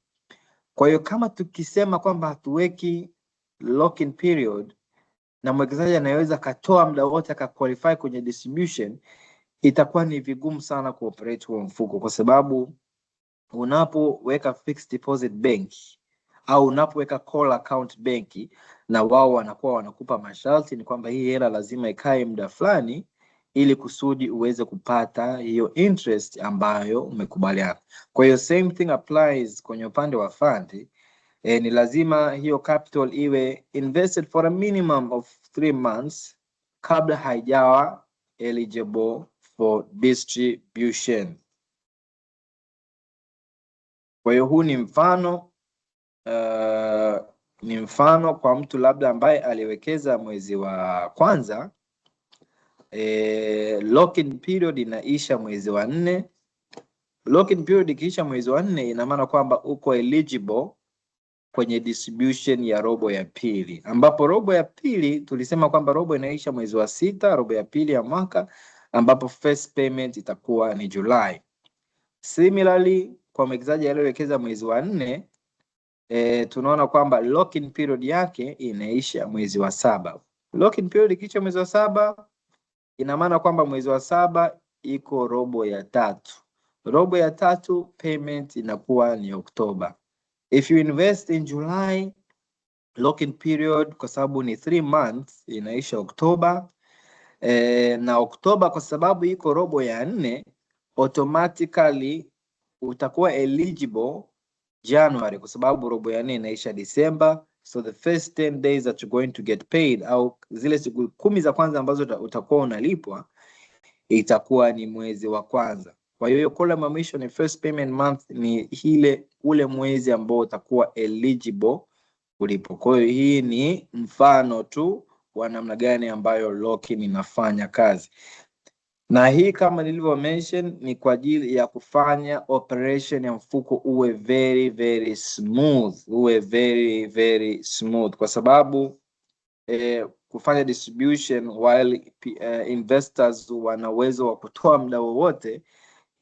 Kwa hiyo kama tukisema kwamba hatuweki lock-in period na mwekezaji anaweza katoa muda wote akaqualify kwenye distribution, itakuwa ni vigumu sana kuoperate huo mfuko, kwa sababu unapoweka fixed deposit benki au unapoweka call account benki, na wao wanakuwa wanakupa masharti ni kwamba hii hela lazima ikae muda fulani ili kusudi uweze kupata hiyo interest ambayo umekubaliana. Kwa hiyo same thing applies kwenye upande wa fund. Ni lazima hiyo capital iwe invested for a minimum of 3 months kabla haijawa eligible for distribution. Kwa hiyo huu ni mfano kwa mtu labda ambaye aliwekeza mwezi wa kwanza. Lock-in period inaisha mwezi wa 4. Lock-in period ikiisha mwezi wa 4, ina maana kwamba uko eligible kwenye distribution ya robo ya pili, ambapo robo ya pili tulisema kwamba robo inaisha mwezi wa 6, robo ya pili ya mwaka, ambapo first payment itakuwa ni July. Similarly, kwa mwekezaji aliyewekeza mwezi wa 4, tunaona kwamba lock-in period yake inaisha mwezi wa 7. Lock-in period ikiisha mwezi wa 7, ina maana kwamba mwezi wa 7 iko robo ya 3. Robo ya 3 payment inakuwa ni Oktoba. If you invest in July, lock-in period kwa sababu ni 3 months inaisha Oktoba. Na Oktoba kwa sababu iko robo ya 4, automatically utakuwa eligible January kwa sababu robo ya 4 inaisha December. So the first 10 days that you're going to get paid, au zile siku 10 za kwanza ambazo utakuwa unalipwa, itakuwa ni mwezi wa kwanza. Kwa hiyo column ya mwisho ni first payment month, ni ule mwezi ambao utakuwa eligible kulipo. Kwa hiyo hii ni mfano tu wa namna gani ambayo lock-in inafanya kazi. Na hii kama nilivyo mention ni kwa ajili ya kufanya operation ya mfuko uwe very smooth, very smooth, kwa sababu kufanya distribution while investors wana uwezo wa kutoa muda wowote,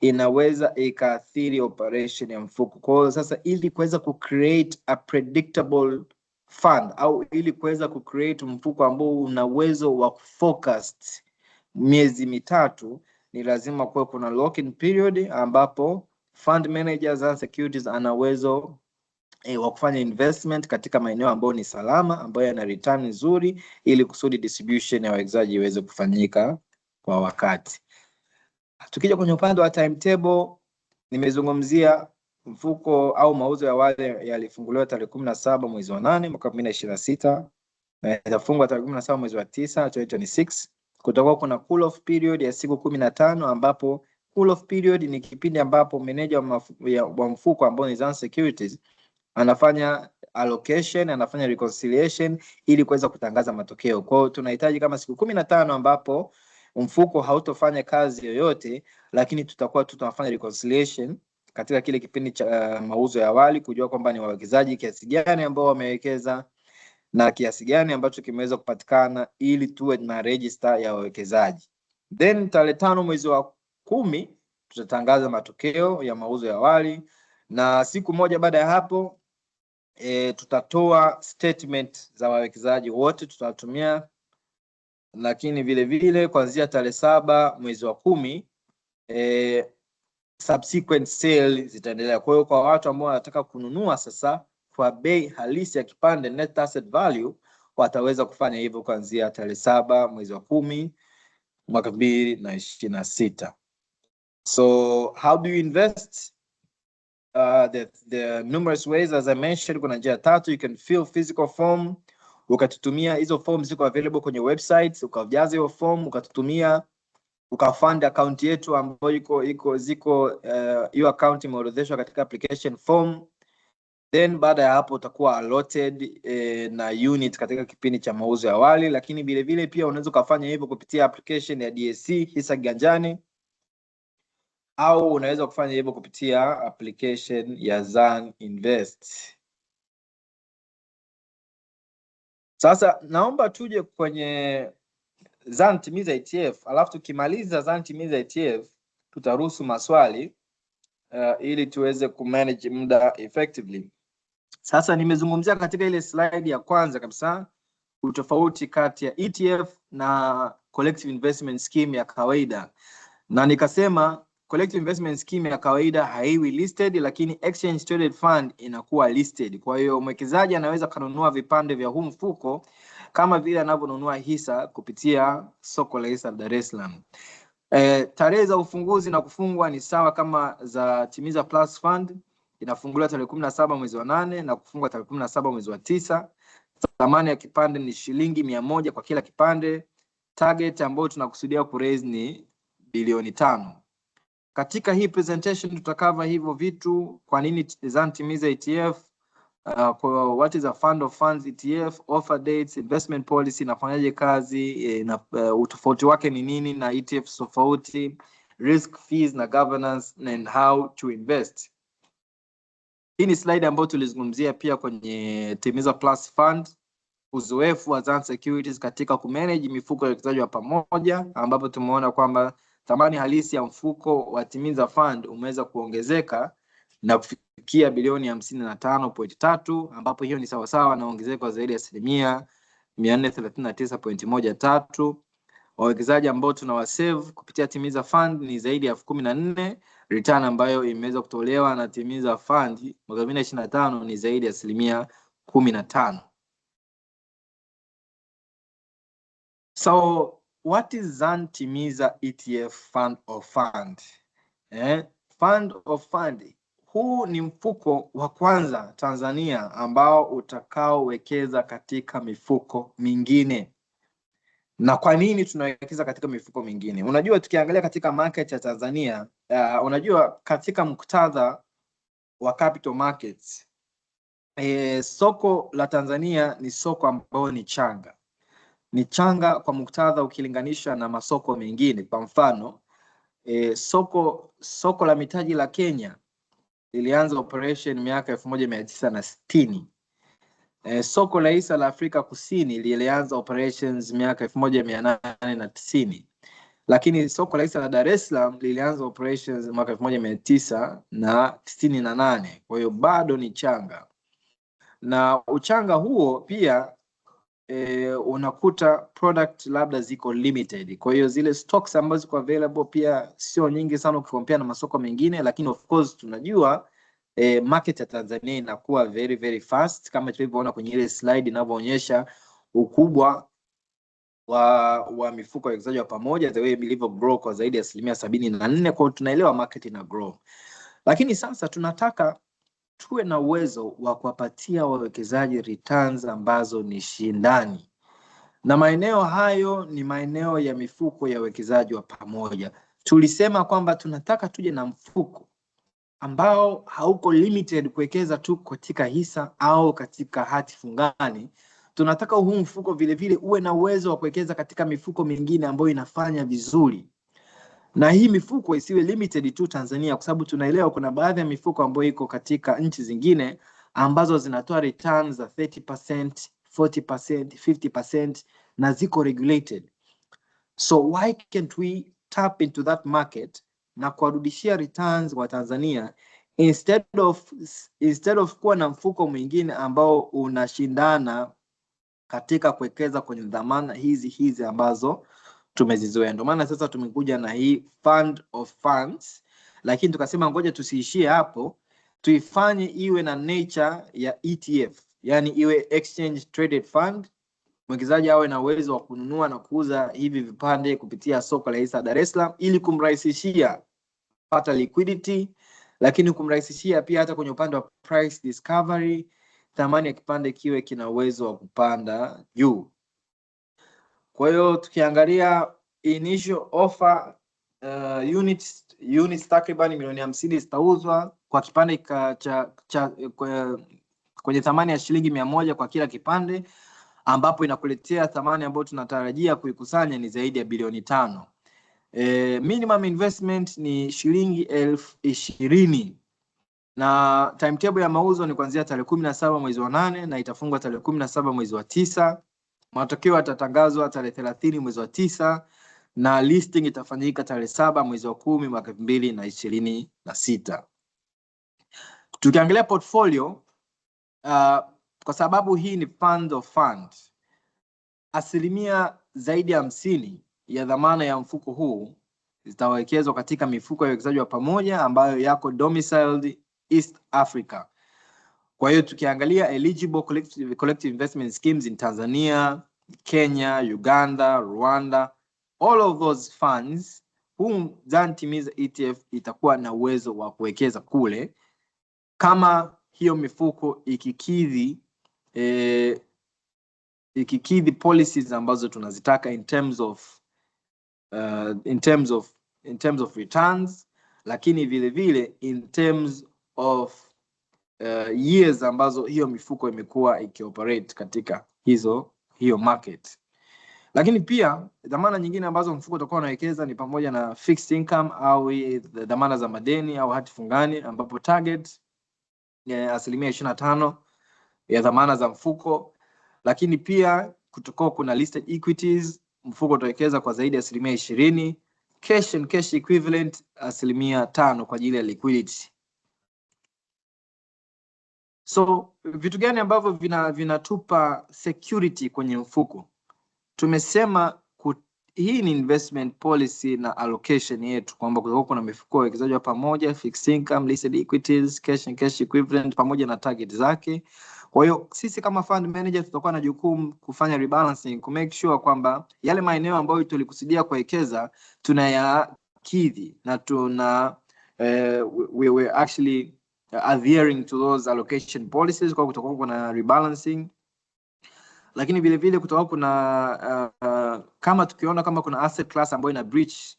inaweza ikaathiri operation ya mfuko. Kwa hiyo sasa, ili kuweza kucreate a predictable fund, au ili kuweza kucreate mfuko ambao una uwezo wa kufocus miezi mitatu, ni lazima kuwe kuna lock-in period ambapo fund managers and securities ana uwezo wa kufanya investment katika maeneo ambayo ni salama, ambayo yana return nzuri, ili kusudi distribution ya wawekezaji iweze kufanyika kwa wakati. Tukija kwenye upande wa timetable, nimezungumzia mfuko au mauzo ya awali yalifunguliwa tarehe 17 mwezi wa 8 mwaka 2026 na yatafungwa tarehe 17 mwezi wa 9 2026. Kutakuwa kuna cool off period ya siku 15, ambapo cool off period ni kipindi ambapo meneja wa mfuko ambao ni Zanzibar Securities anafanya allocation, anafanya reconciliation ili kuweza kutangaza matokeo. Kwa hiyo tunahitaji kama siku 15 ambapo mfuko hautofanya kazi yoyote, lakini tutakuwa tunafanya reconciliation katika kile kipindi cha mauzo ya awali, kujua kwamba ni wawekezaji kiasi gani ambao wamewekeza na kiasi gani ambacho kimeweza kupatikana, ili tuwe na register ya wawekezaji. Then tarehe 5 mwezi wa 10 tutatangaza matokeo ya mauzo ya awali, na siku moja baada ya hapo tutatoa statement za wawekezaji wote tutatumia. Lakini vile vile kuanzia tarehe 7 mwezi wa 10 subsequent sale zitaendelea. Kwa hiyo kwa watu ambao wanataka kununua sasa kwa bei halisi ya kipande net asset value, wataweza kufanya hivyo kuanzia tarehe 7 mwezi wa 10 mwaka 2026. So how do you invest? The numerous ways, as I mentioned, kuna njia 3. You can fill physical form, ukatutumia hizo form ziko available kwenye website, ukajaza hiyo form ukatutumia, ukafund account yetu ambayo hiyo account imeorodheshwa katika application form. Then baada ya hapo utakuwa allotted na unit katika kipindi cha mauzo ya awali. Lakini vile vile pia unaweza kufanya hivyo kupitia application ya DSC hisa ganjani, au unaweza kufanya hivyo kupitia application ya Zan Invest. Sasa naomba tuje kwenye Zan Timiza ETF, alafu tukimaliza Zan Timiza ETF tutaruhusu maswali ili tuweze kumanage muda effectively. Sasa nimezungumzia katika ile slide ya kwanza kabisa utofauti kati ya ETF na collective investment scheme ya kawaida, na nikasema collective investment scheme ya kawaida haiwi listed, lakini exchange traded fund inakuwa listed. Kwa hiyo mwekezaji anaweza kununua vipande vya huu mfuko kama vile anavyonunua hisa kupitia soko la hisa Dar es Salaam. Tarehe za ufunguzi na kufungwa ni sawa kama za Timiza Plus Fund, inafunguliwa tarehe 17 mwezi wa 8 na kufungwa tarehe 17 mwezi wa 9. Thamani ya kipande ni shilingi 100 kwa kila kipande. Target ambayo tunakusudia kuraise ni bilioni 5. Katika hii presentation tutakava hivyo vitu: kwa nini Zan Timiza ETF, what is a fund of funds ETF, offer dates, investment policy inafanyaje kazi, na utofauti wake ni nini na ETF tofauti, risk, fees na governance, and how to invest. Hii ni slide ambayo tulizungumzia pia kwenye Timiza Plus Fund, uzoefu wa Zan Securities katika kumanage mifuko ya uwekezaji wa pamoja, ambapo tumeona kwamba thamani halisi ya mfuko wa Timiza Fund umeweza kuongezeka na kufikia bilioni 55.3, ambapo hiyo ni sawasawa na ongezeko zaidi ya 439.13. Wawekezaji ambao tunawasave kupitia Timiza Fund ni zaidi ya 14. Return ambayo imeweza kutolewa na Timiza Fund mwaka 2025 ni zaidi ya 15%. So what is Zan Timiza ETF Fund of Fund? Fund of Fund, huu ni mfuko wa kwanza Tanzania ambao utakaowekeza katika mifuko mingine. Na kwa nini tunawekeza katika mifuko mingine? Unajua, tukiangalia katika market ya Tanzania, unajua katika muktadha wa capital markets, soko la Tanzania ni soko ambao ni changa. Ni changa kwa muktadha ukilinganisha na masoko mengine. Kwa mfano, soko la mitaji la Kenya lilianza operation miaka 1960. Soko la hisa la Afrika Kusini lilianza operations miaka 1890. Lakini soko la hisa la Dar es Salaam lilianza operations mwaka 1998. Kwa hiyo bado ni changa. Na uchanga huo pia unakuta product labda ziko limited. Kwa hiyo zile stocks ambazo ziko available pia sio nyingi sana ukikompare na masoko mengine, lakini of course tunajua market ya Tanzania inakuwa very very fast, kama tulivyoona kwenye ile slide inavyoonyesha ukubwa wa mifuko ya uwekezaji wa pamoja, the way ilivyo grow kwa zaidi ya 74%. Kwa hiyo tunaelewa market ina grow. Lakini sasa tunataka tuwe na uwezo wa kuwapatia wawekezaji returns ambazo ni shindani. Na maeneo hayo ni maeneo ya mifuko ya uwekezaji wa pamoja. Tulisema kwamba tunataka tuje na mfuko ambao hauko limited kuwekeza tu katika hisa au katika hati fungani. Tunataka huu mfuko vile vile uwe na uwezo wa kuwekeza katika mifuko mingine ambayo inafanya vizuri. Na hii mifuko isiwe limited tu Tanzania, kwa sababu tunaelewa kuna baadhi ya mifuko ambayo iko katika nchi zingine ambazo zinatoa returns za 30%, 40%, 50% na ziko regulated. So why can't we tap into that market na kuwarudishia returns wa Tanzania instead of kuwa na mfuko mwingine ambao unashindana katika kuwekeza kwenye dhamana hizi ambazo tumezizoea. Ndio maana sasa tumekuja na hii fund of funds, lakini tukasema ngoja tusiishie hapo, tuifanye iwe na nature ya ETF, yani iwe exchange traded fund. Mwekezaji awe na uwezo wa kununua na kuuza hivi vipande kupitia soko la hisa Dar es Salaam ili kumrahisishia pata liquidity, lakini kumrahisishia pia hata kwenye upande wa price discovery, thamani ya kipande kiwe kina uwezo wa kupanda juu. Kwa hiyo tukiangalia initial offer, units takriban milioni 50 zitauzwa kwa kipande kwenye thamani ya shilingi 100 kwa kila kipande, ambapo inakuletea thamani ambayo tunatarajia kuikusanya ni zaidi ya bilioni 5. Minimum investment ni shilingi 20,000 na timetable ya mauzo ni kuanzia tarehe 17 mwezi wa 8 na itafungwa tarehe 17 mwezi wa 9. Matokeo yatatangazwa tarehe 30 mwezi wa 9 na listing itafanyika tarehe 7 mwezi wa 10 mwaka 2026. Tukiangalia portfolio, kwa sababu hii ni fund of fund, asilimia zaidi ya 50 ya dhamana ya mfuko huu zitawekezwa katika mifuko ya uwekezaji wa pamoja ambayo yako domiciled East Africa. Kwa hiyo tukiangalia eligible collective investment schemes in Tanzania, Kenya, Uganda, Rwanda, all of those funds, Zan Timiza ETF itakuwa na uwezo wa kuwekeza kule kama hiyo mifuko ikikidhi policies ambazo tunazitaka in terms of returns, lakini vile vile in terms of years ambazo hiyo mifuko imekuwa ikioperate katika hiyo market. Lakini pia dhamana nyingine ambazo mfuko utakuwa unawekeza ni pamoja na fixed income au dhamana za madeni au hati fungani, ambapo target asilimia 25 ya dhamana za mfuko. Lakini pia kutakuwa kuna listed equities, mfuko utawekeza kwa zaidi ya asilimia 20, cash and cash equivalent asilimia 5 kwa ajili ya liquidity. So vitu gani ambavyo vinatupa security kwenye mfuko? Tumesema hii ni investment policy na allocation yetu, kwamba kutakuwa kuna mifuko ya uwekezaji wa pamoja, fixed income, listed equities, cash and cash equivalent, pamoja na target zake. Kwa hiyo sisi kama fund manager tutakuwa na jukumu kufanya rebalancing, ku make sure kwamba yale maeneo ambayo tulikusudia kuwekeza tunayakidhi na we were actually adhering to those allocation policies. Kwa kutakuwa kuna rebalancing, lakini vile vile kutakuwa kuna kama tukiona kama kuna asset class ambayo ina breach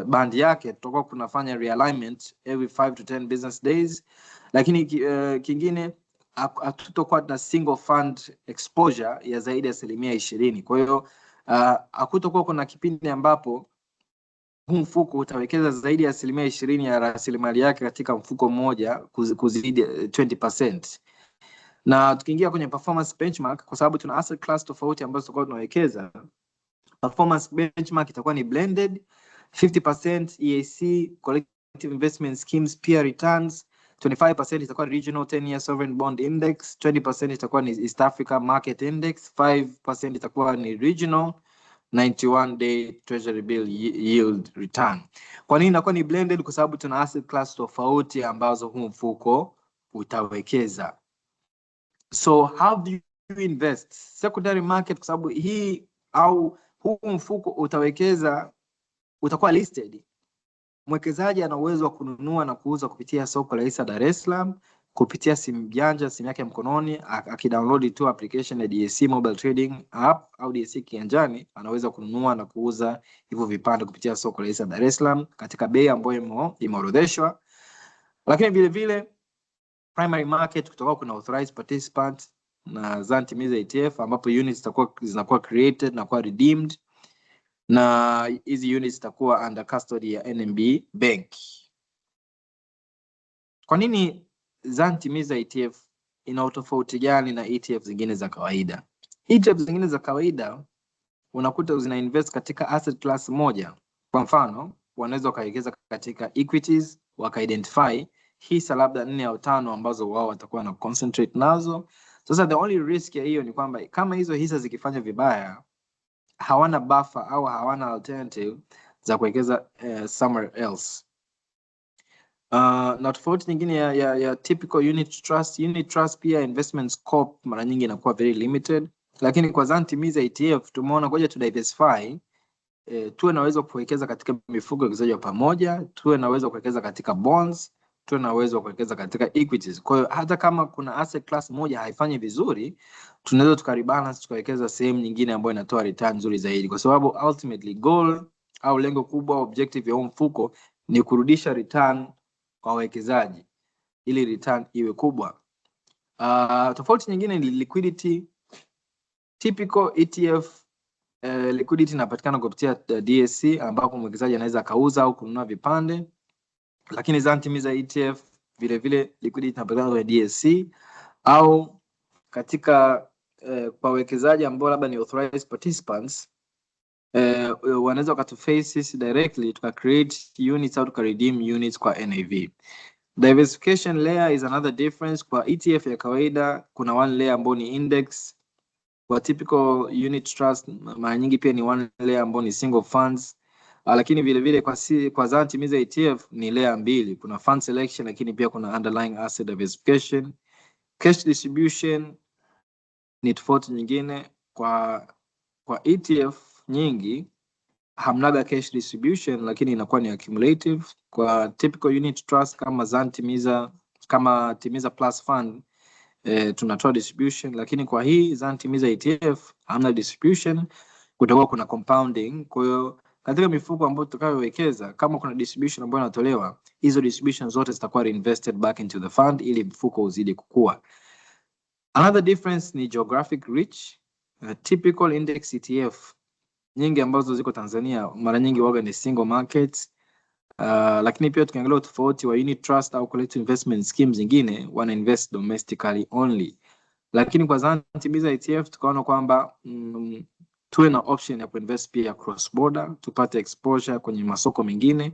band yake, tutakuwa kunafanya realignment every 5 to 10 business days. Lakini kingine hatutakuwa na single fund exposure ya zaidi ya 20%. Kwa hiyo hakutakuwa kuna kipindi ambapo huu mfuko utawekeza zaidi ya 20% ya rasilimali yake katika mfuko mmoja kuzidi 20%. Na tukiingia kwenye performance benchmark, kwa sababu tuna asset class tofauti ambazo tutakuwa tunawekeza, performance benchmark itakuwa ni blended 50% EAC collective investment schemes peer returns, 25% itakuwa regional 10-year sovereign bond index, 20% itakuwa ni East Africa market index, 5% itakuwa ni regional 91-day treasury bill yield return. Kwa nini inakuwa ni blended? Kwa sababu tuna asset class tofauti ambazo huu mfuko utawekeza. So how do you invest? Secondary market, kwa sababu hii au huu mfuko utawekeza, utakuwa listed. Mwekezaji ana uwezo wa kununua na kuuza kupitia soko la hisa Dar es Salaam, kupitia simu janja, simu yake mkononi, akidownload tu application ya DSE mobile trading app au DSE kiganjani, anaweza kununua na kuuza hivyo vipande kupitia soko la hisa Dar es Salaam katika bei ambayo imeorodheshwa. Lakini vile vile primary market, kutoka kuna authorized participant na Zantimiza ETF, ambapo units zinakuwa created na kuwa redeemed, na hizi units zitakuwa under custody ya NMB Bank. Kwa nini Zantimiza ETF ina utofauti gani na ETF zingine za kawaida? ETF zingine za kawaida unakuta zina invest katika asset class moja. Kwa mfano, wanaweza wakawekeza katika equities, waka-identify hisa labda 4 au 5 ambazo wao watakuwa na concentrate nazo. Sasa the only risk ya hiyo ni kwamba kama hizo hisa zikifanya vibaya, hawana buffer au hawana alternative za kuwekeza somewhere else. Na tofauti nyingine ya typical unit trust pia investment scope mara nyingi inakuwa very limited. Lakini kwa Zantimiza ETF tumeona ngoja tu diversify, tuwe na uwezo kuwekeza katika mifuko ya uwekezaji wa pamoja, tuwe na uwezo kuwekeza katika bonds, tuwe na uwezo kuwekeza katika equities. Kwa hiyo hata kama kuna asset class moja haifanyi vizuri, tunaweza tukarebalance tukawekeza sehemu nyingine ambayo inatoa return nzuri zaidi, kwa sababu ultimately goal au lengo kubwa, objective ya mfuko ni kurudisha return kwa wawekezaji ili return iwe kubwa. Tofauti nyingine ni liquidity. Typical ETF liquidity inapatikana kupitia DSE, ambapo mwekezaji anaweza kauza au kununua vipande. Lakini Zantimiza ETF vile vile liquidity inapatikana kwa DSE au katika kwa wawekezaji ambao labda ni authorized participants, wanaweza wakatuface sisi directly tuka create units au tuka redeem units kwa NAV. Diversification layer is another difference. Kwa ETF ya kawaida kuna one layer ambao ni index. Kwa typical unit trust mara nyingi pia ni one layer ambao ni single funds. Lakini vile vile kwa Zantimiza ETF ni layer 2. Kuna fund selection, lakini pia kuna underlying asset diversification. Cash distribution ni tofauti nyingine. Kwa ETF nyingi hamnaga cash distribution, lakini inakuwa ni accumulative. Kwa typical unit trust kama Zantimiza, kama Timiza Plus Fund, tunatoa distribution. Lakini kwa hii Zantimiza ETF hamna distribution, kutakuwa kuna compounding. Kwa hiyo katika mifuko ambayo tutakayowekeza, kama kuna distribution ambayo inatolewa, hizo distribution zote zitakuwa reinvested back into the fund ili mfuko uzidi kukua. Another difference ni geographic reach. Typical index ETF nyingi ambazo ziko Tanzania mara nyingi waga ni single markets. Lakini pia tukiangalia tofauti wa unit trust au collective investment schemes zingine, wana invest domestically only. Lakini kwa Zantimiza ETF tukaona kwamba tuwe na option ya kuinvest pia cross border, tupate exposure kwenye masoko mengine,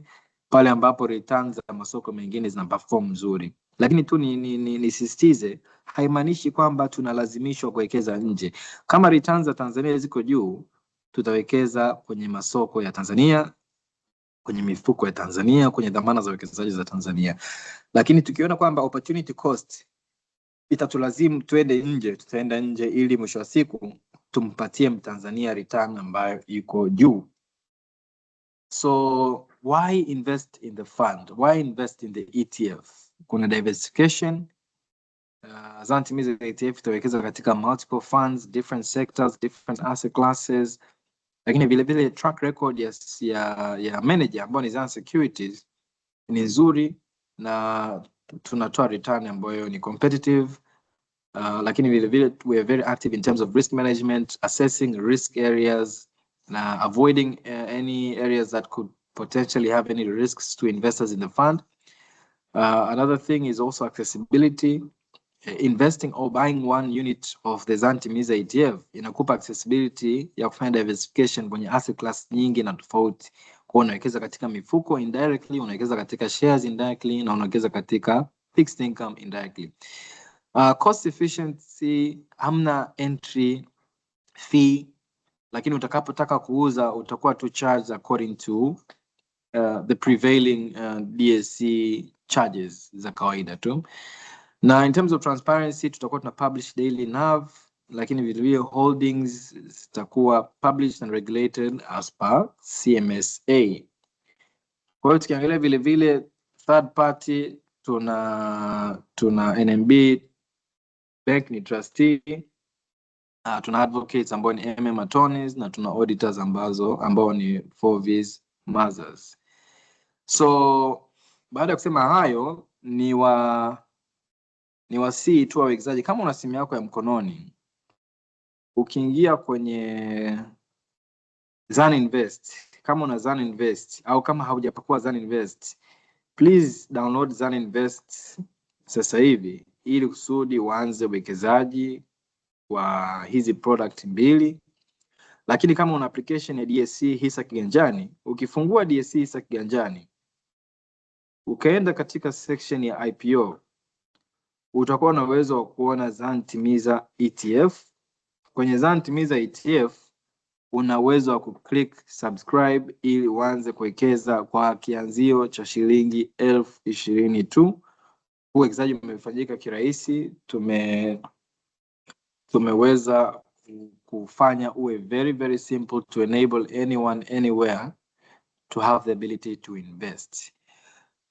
pale ambapo returns za masoko mengine zina perform nzuri. Lakini tu nisisitize, haimaanishi kwamba tunalazimishwa kuwekeza nje. Kama returns za Tanzania ziko juu, tutawekeza kwenye masoko ya Tanzania, kwenye mifuko ya Tanzania, kwenye dhamana za uwekezaji za Tanzania. Lakini tukiona kwamba opportunity cost itatulazimu tuende nje, tutaenda nje ili mwisho wa siku tumpatie Mtanzania return ambayo iko juu. So why invest in the fund? Why invest in the ETF? Kuna diversification. Zantimiza ETF itawekeza katika multiple funds, different sectors, different asset classes. Lakini vile vile track record ya manager ambao ni Zan Securities ni nzuri na tunatoa return ambayo ni competitive. Lakini vile vile we are very active in terms of risk management, assessing risk areas na avoiding any areas that could potentially have any risks to investors in the fund. Another thing is also accessibility. Investing or buying one unit of the Zantimiza ETF inakupa accessibility ya kufanya diversification kwenye asset class nyingi na tofauti. Kwa unawekeza katika mifuko indirectly, unawekeza katika shares indirectly, na unawekeza katika fixed income indirectly. Cost efficiency, hamna entry fee, lakini utakapotaka kuuza utakuwa tu charged according to the prevailing DSC charges za kawaida tu. Na in terms of transparency, tutakuwa tuna publish daily NAV, lakini vile vile holdings zitakuwa published and regulated as per CMSA. Kwa hiyo tukiangalia vile vile third party, tuna NMB Bank ni trustee, tuna advocates ambao ni MM attorneys, na tuna auditors ambao ni Fovis Mazars. So baada ya kusema hayo, ni wasii tu wawekezaji, kama una simu yako ya mkononi, ukiingia kwenye Zan Invest, kama una Zan Invest au kama haujapakua Zan Invest, please download Zan Invest sasa hivi ili kusudi uanze uwekezaji wa hizi product mbili. Lakini kama una application ya DSC hisa kiganjani, ukifungua DSC hisa kiganjani, ukaenda katika section ya IPO, utakuwa na uwezo wa kuona Zantimiza ETF. Kwenye Zantimiza ETF una uwezo wa kuclick subscribe ili uanze kuwekeza kwa kianzio cha shilingi 20,000 tu. Uwekezaji umefanyika kirahisi, tumeweza kufanya uwe very very simple to enable anyone anywhere to have the ability to invest.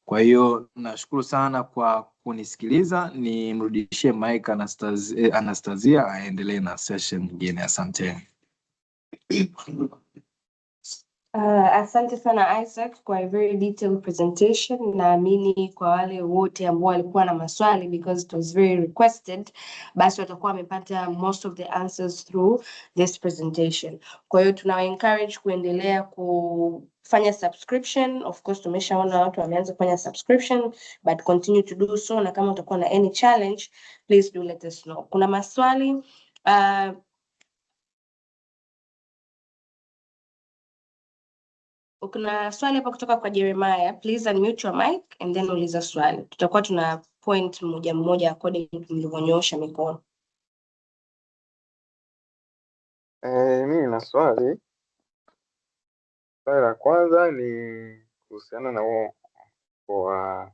Kwa hiyo nashukuru sana kwa kunisikiliza. Nimrudishie mic Anastasia aendelee na session nyingine. Asante. Asante sana Isaac kwa a very detailed presentation. Naamini kwa wale wote ambao walikuwa na maswali, because it was very requested, basi watakuwa wamepata most of the answers through this presentation. Kwa hiyo tuna encourage kuendelea kufanya subscription. Of course tumeshaona watu wameanza kufanya subscription, but continue to do so, na kama utakuwa na any challenge, please do let us know. Kuna maswali kuna swali hapa kutoka kwa Jeremiah. Please unmute your mic and then uliza swali. Tutakuwa tuna point moja moja according to mlivyonyoosha mikono. Mimi na swali. Swali la kwanza ni kuhusiana na huo kwa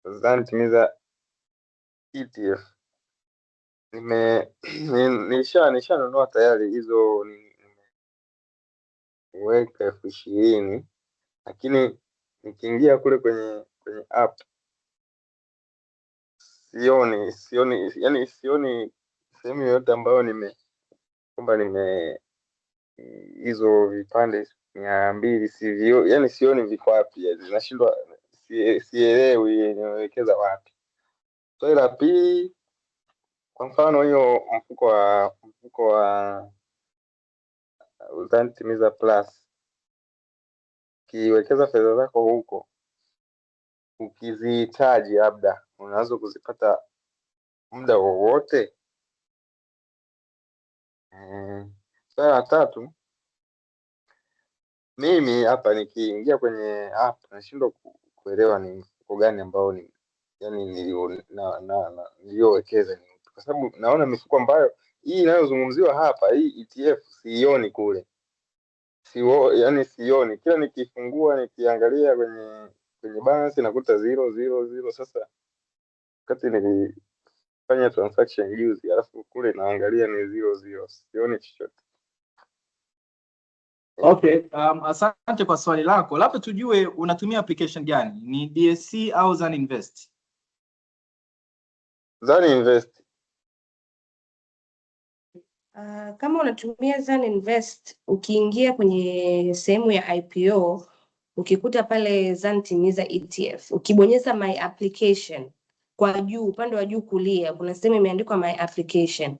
Zantimiza ETF. Nishanunua tayari hizo, nimeweka 20,000, lakini nikiingia kule kwenye app sioni sehemu yoyote ambayo kwamba hizo vipande 200 sivyo, yani sioni viko wapi, zinashindwa, sielewi nimewekeza wapi. Swali la pili, kwa mfano hiyo mfuko wa Zantimiza Plus, ukiwekeza fedha zako huko, ukizihitaji labda unaweza kuzipata muda wowote. Swali la tatu, mimi hapa nikiingia kwenye app nashindwa kuelewa ni mfuko gani ambao ni yani niliyowekeza ni upi, kwa sababu naona mifuko ambayo hii inayozungumziwa hapa, hii ETF sioni kule, yani sioni, kila nikifungua nikiangalia kwenye balance nakuta 000. Sasa wakati nilifanya transaction juzi, alafu kule naangalia ni 00, sioni chochote. Okay, asante kwa swali lako. Labda tujue unatumia application gani? Ni DSC au ZanInvest? ZanInvest. Kama unatumia ZanInvest, ukiingia kwenye sehemu ya IPO, ukikuta pale ZanTimiza ETF, ukibonyeza my application kwa juu, upande wa juu kulia, kuna sehemu imeandikwa my application.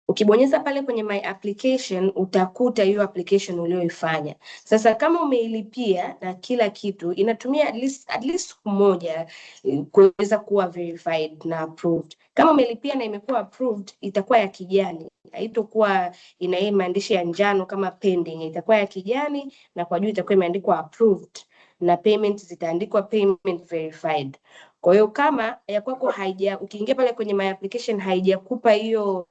Ukibonyeza pale kwenye my application, utakuta hiyo application ulioifanya. Sasa kama umeilipia na kila kitu, inatumia at least siku moja kuweza kuwa verified na approved. Kama umelipia na imekuwa approved, itakuwa ya kijani. Haitokuwa ina hii maandishi ya njano kama pending, itakuwa ya kijani na kwa juu itakuwa imeandikwa approved na payment zitaandikwa payment verified. Kwa hiyo kama ya kwako ukiingia pale kwenye my application haijakupa hiyo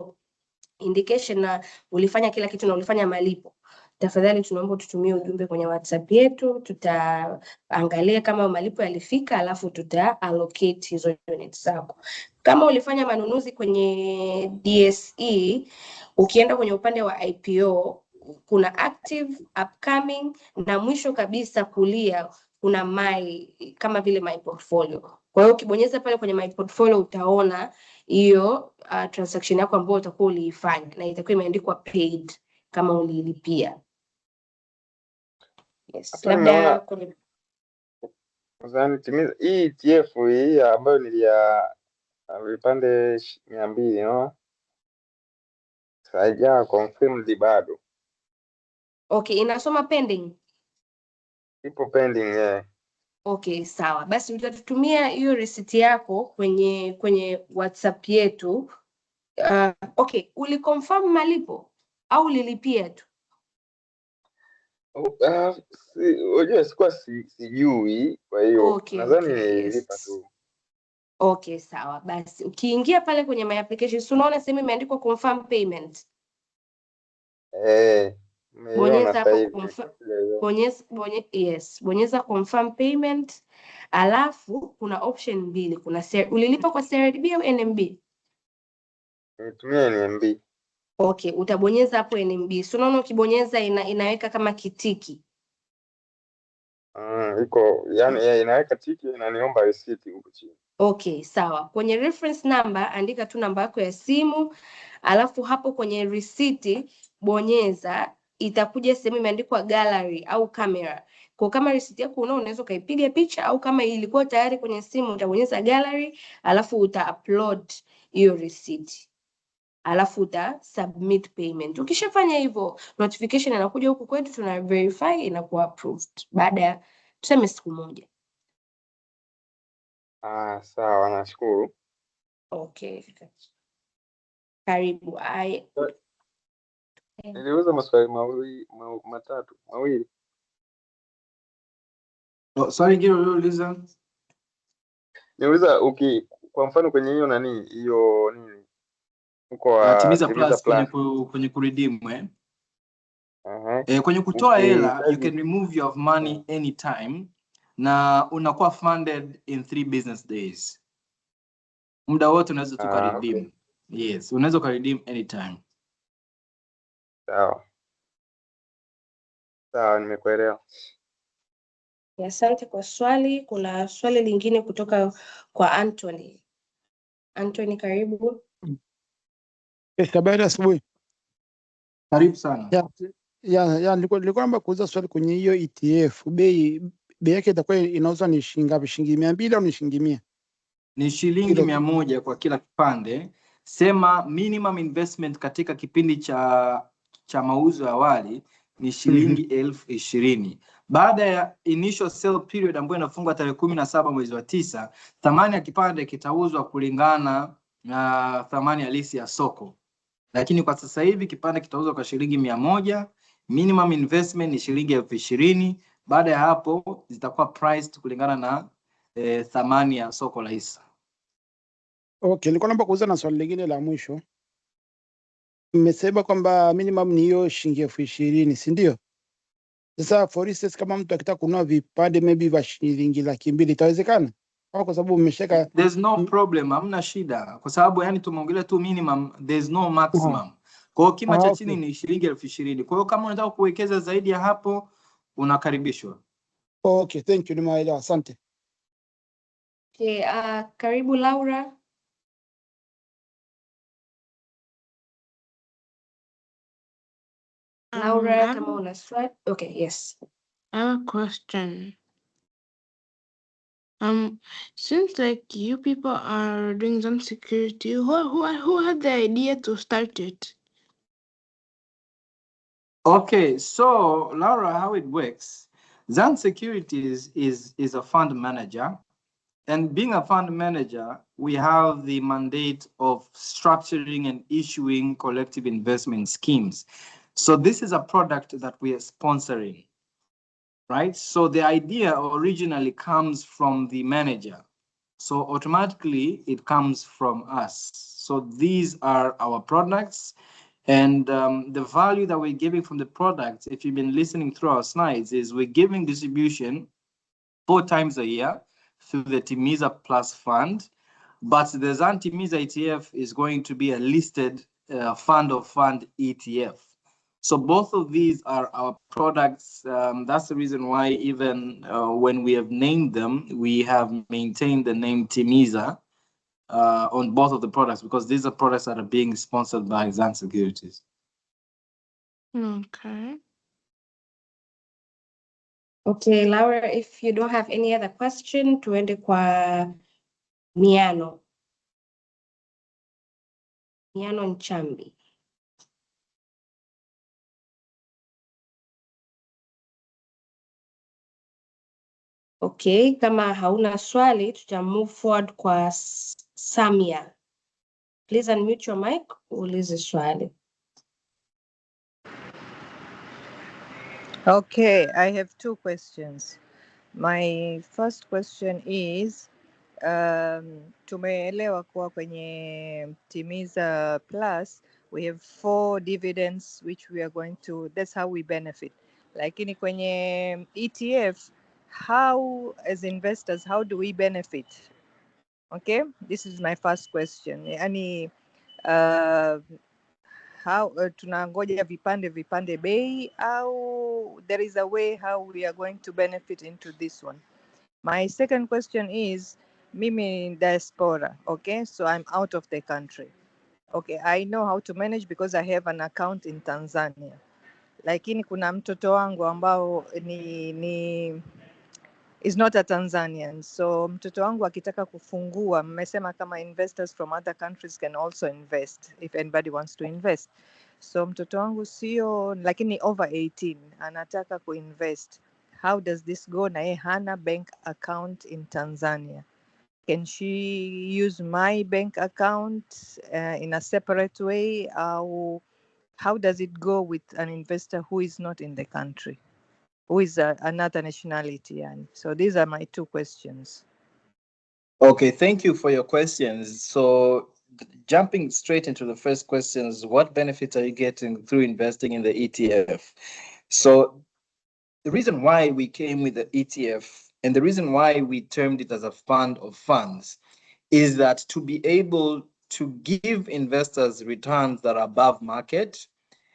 indication na ulifanya kila kitu na ulifanya malipo, tafadhali tunaomba tutumie ujumbe kwenye WhatsApp yetu, tutaangalia kama malipo yalifika, alafu tuta allocate hizo units zako. Kama ulifanya manunuzi kwenye DSE, ukienda kwenye upande wa IPO kuna active, upcoming na mwisho kabisa kulia kuna my, kama vile my portfolio. Kwa hiyo ukibonyeza pale kwenye my portfolio utaona hiyo transaction yako ambayo utakuwa uliifanya na itakuwa imeandikwa paid kama ulilipia. Yes, labda kwenye ZanTimiza hii ETF hii ambayo nilia vipande 200 no, haija confirmed bado. Okay, inasoma pending. Ipo pending yeah. Okay, sawa. Basi utatutumia hiyo receipt yako kwenye WhatsApp yetu. Okay, uliconfirm malipo au ulilipia tu? Unajua sikuwa sijui, kwa hiyo Okay, nadhani okay, nilipa yes. tu. Okay, sawa. Basi ukiingia pale kwenye my application, unaona sehemu imeandikwa confirm payment. Bonyeza hapo bonyeza confirm payment, alafu kuna option mbili, kuna ulilipa kwa CRDB au NMB? Nitumia NMB. Okay, utabonyeza hapo NMB. Unaona ukibonyeza inaweka kama kitiki. Iko yani inaweka tiki, inaniomba receipt huko chini. Okay, sawa. Kwenye reference number andika tu namba yako ya simu, alafu hapo kwenye receipt bonyeza, itakuja sehemu imeandikwa gallery au camera. Kwa kama receipt yako unaweza ukaipiga picha, au kama ilikuwa tayari kwenye simu utabonyeza gallery, alafu uta-upload hiyo receipt. Alafu uta submit payment. Ukishafanya hivyo, notification inakuja huku kwetu, tuna verify, inakuwa approved baada ya tuseme siku moja. Sawa, nashukuru. Okay. Karibu. Niliuliza maswali mawili. Swali gani uliuliza? Niuliza kwa mfano kwenye hiyo hiyo nini? Uko Timiza plus kwenye kuredeem kwenye kutoa hela, you can remove your money anytime na unakuwa funded in 3 business days. Muda wote unaweza tukaredeem. Okay. Yes, unaweza kuredeem anytime. Sawa, nimekuelewa. Asante kwa swali. Kuna swali lingine kutoka kwa Anthony. Anthony, karibu. Habari asubuhi. Karibu sana. Nilikuwa naomba kuuliza swali kwenye hiyo ETF. Bei yake itakuwa inauzwa ni shilingi ngapi? Shilingi 200 au ni shilingi 100? Ni shilingi 100 kwa kila kipande. Sema minimum investment katika kipindi cha mauzo ya awali ni shilingi 20,020. Baada ya initial sale period ambayo inafungwa tarehe 17 mwezi wa 9, thamani ya kipande kitauzwa kulingana na thamani halisi ya soko. Lakini kwa sasa hivi kipande kitauzwa kwa shilingi 100 Minimum investment ni shilingi 20,000. Baada ya hapo zitakuwa priced kulingana na thamani ya soko la hisa. Okay, nilikuwa naomba kuuliza na swali lingine la mwisho. Mmesema kwamba minimum ni hiyo shilingi 20,000, si ndio? Sasa for instance kama mtu akitaka kununua vipande maybe vya shilingi 200,000 itawezekana? Au kwa sababu mmeshaka There's no problem, hamna shida. Kwa sababu yani tumeongelea tu minimum, there's no maximum. Kwa hiyo kima cha chini ni shilingi 20,000. Kwa hiyo kama unataka kuwekeza zaidi ya hapo unakaribishwa. Okay, thank you, nimeelewa. Asante. Okay, karibu Laura. Laura, kama una swali. Okay, yes. I have a question. Since like you people are doing some security, who had the idea to start it? Okay, so Laura, how it works, Zan Securities is a fund manager, and being a fund manager, we have the mandate of structuring and issuing collective investment schemes. So this is a product that we are sponsoring, right? So the idea originally comes from the manager. So automatically it comes from us. So these are our products. And the value that we're giving from the products, if you've been listening through our slides, is we're giving distribution 4 times a year through the Timiza Plus Fund. But the Zan Timiza ETF is going to be a listed fund of fund ETF. So both of these are our products. That's the reason why even when we have named them, we have maintained the name Timiza on both of the products, because these are products that are being sponsored by Zan Securities. Okay. Okay, Laura, if you don't have any other question, tuende kwa Miano. Miano Nchambi. Okay, kama hauna swali, tuta move forward kwa Samia. Please unmute your mic, uulize swali. Okay, I have 2 questions. My first question is, tumeelewa kuwa kwenye Timiza Plus, we have 4 dividends which we are going to, that's how we benefit. Lakini kwenye ETF, how as investors, how do we benefit? Okay, this is my first question. Yani, how tunangoja vipande bei au there is a way how we are going to benefit into this one? My second question is, mimi diaspora, okay, so I'm out of the country. Okay, I know how to manage because I have an account in Tanzania. Lakini kuna mtoto wangu ambao is not a Tanzanian. So mtoto wangu akitaka kufungua, mmesema kama investors from other countries can also invest if anybody wants to invest. So mtoto wangu sio, lakini over 18 anataka kuinvest. How does this go? Na hana bank account in Tanzania. Can she use my bank account in a separate way? How does it go with an investor who is not in the country, who is another nationality? And so these are my 2 questions. Okay, thank you for your questions. So jumping straight into the first questions, what benefits are you getting through investing in the ETF? So the reason why we came with the ETF and the reason why we termed it as a fund of funds is that to be able to give investors returns that are above market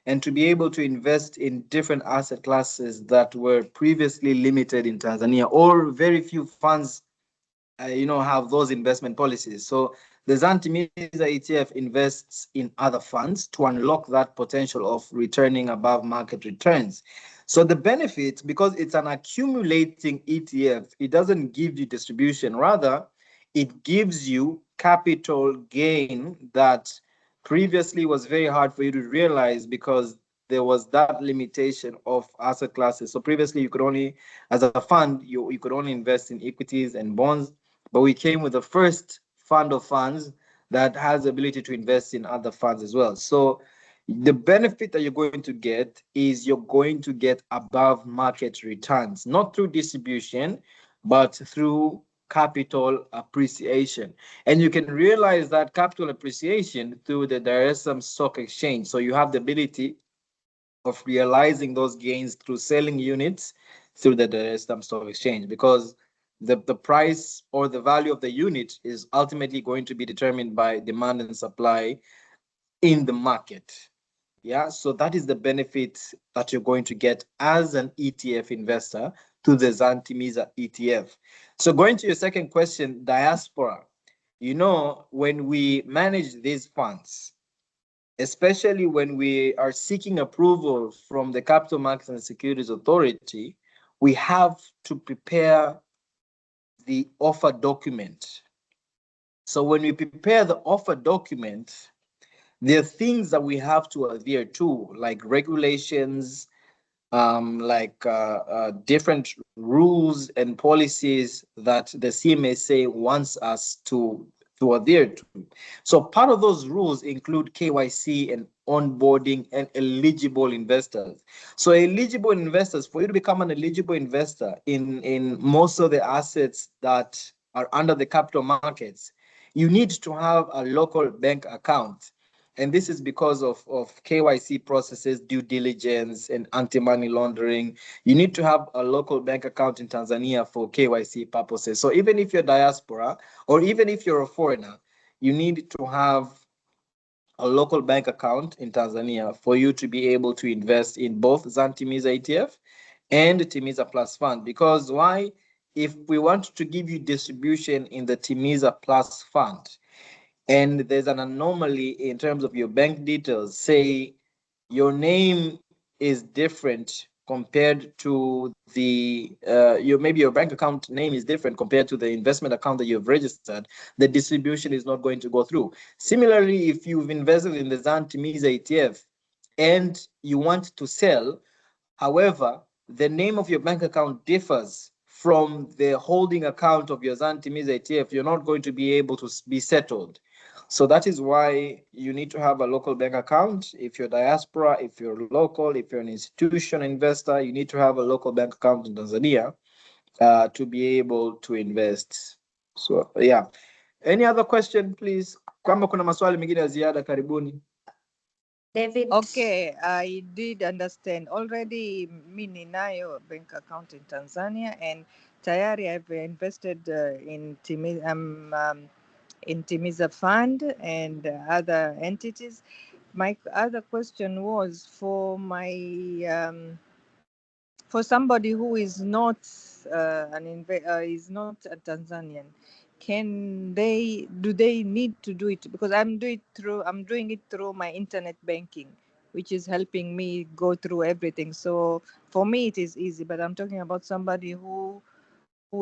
and to be able to invest in different asset classes that were previously limited in Tanzania, or very few funds have those investment policies. So the Zan Timiza ETF invests in other funds to unlock that potential of returning above market returns. So the benefit, because it's an accumulating ETF, it doesn't give you distribution. Rather, it gives you capital gain that previously was very hard for you to realize because there was that limitation of asset classes. So previously you could only, as a fund, you could only invest in equities and bonds, but we came with the first fund of funds that has the ability to invest in other funds as well. So The benefit that you're going to get is you're going to get above market returns, not through distribution, but through capital appreciation. And you can realize that capital appreciation through the Dar es Salaam Stock Exchange. So you have the ability of realizing those gains through selling units through the Dar es Salaam Stock Exchange, because the price or the value of the unit is ultimately going to be determined by demand and supply in the market. Yeah, so that is the benefit that you're going to get as an ETF investor to the Zantimiza ETF. So going to your second question, diaspora. You know, when we manage these funds, especially when we are seeking approval from the Capital Markets and Securities Authority, we have to prepare the offer document. So when we prepare the offer document, there are things that we have to adhere to, like regulations, different rules and policies that the CMSA wants us to adhere to. So part of those rules include KYC and onboarding and eligible investors. So eligible investors, for you to become an eligible investor in most of the assets that are under the capital markets, you need to have a local bank account. And this is because of KYC processes, due diligence, and anti-money laundering. You need to have a local bank account in Tanzania for KYC purposes. So even if you're diaspora, or even if you're a foreigner, you need to have a local bank account in Tanzania for you to be able to invest in both Zantimiza ETF and Timiza Plus Fund. Because why? If we want to give you distribution in the Timiza Plus Fund, and there's an anomaly in terms of your bank details, say your name is different compared to the, maybe your bank account name is different compared to the investment account that you've registered, the distribution is not going to go through. Similarly, if you've invested in the Zantimiza ETF and you want to sell, however, the name of your bank account differs from the holding account of your Zantimiza ETF, you're not going to be able to be settled. So that is why you need to have a local bank account. If you're diaspora, if you're local, if you're an institutional investor, you need to have a local bank account in Tanzania to be able to invest. So yeah. Any other question, please? Kama kuna maswali mengine ya ziada, karibuni. David. Okay, I did understand. Already mi ninayo bank account in Tanzania and tayari I've invested in Timiza Fund and other entities. My other question was for for somebody who is not is not a Tanzanian. Do they need to do it? Because I'm doing it through my internet banking, which is helping me go through everything. So for me it is easy, but I'm talking about somebody who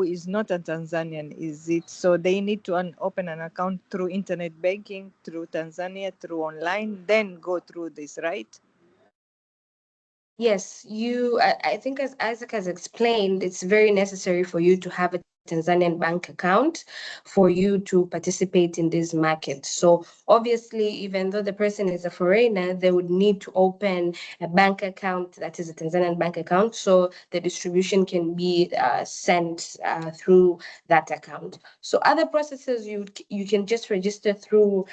is not a Tanzanian. Is it so they need to open an account through internet banking, through Tanzania, through online, then go through this, right? Yes, I think as Isaac has explained, it's very necessary for you to have a Tanzanian bank account for you to participate in this market. So obviously, even though the person is a foreigner, they would need to open a bank account that is a Tanzanian bank account, so the distribution can be sent through that account. So other processes you can just register through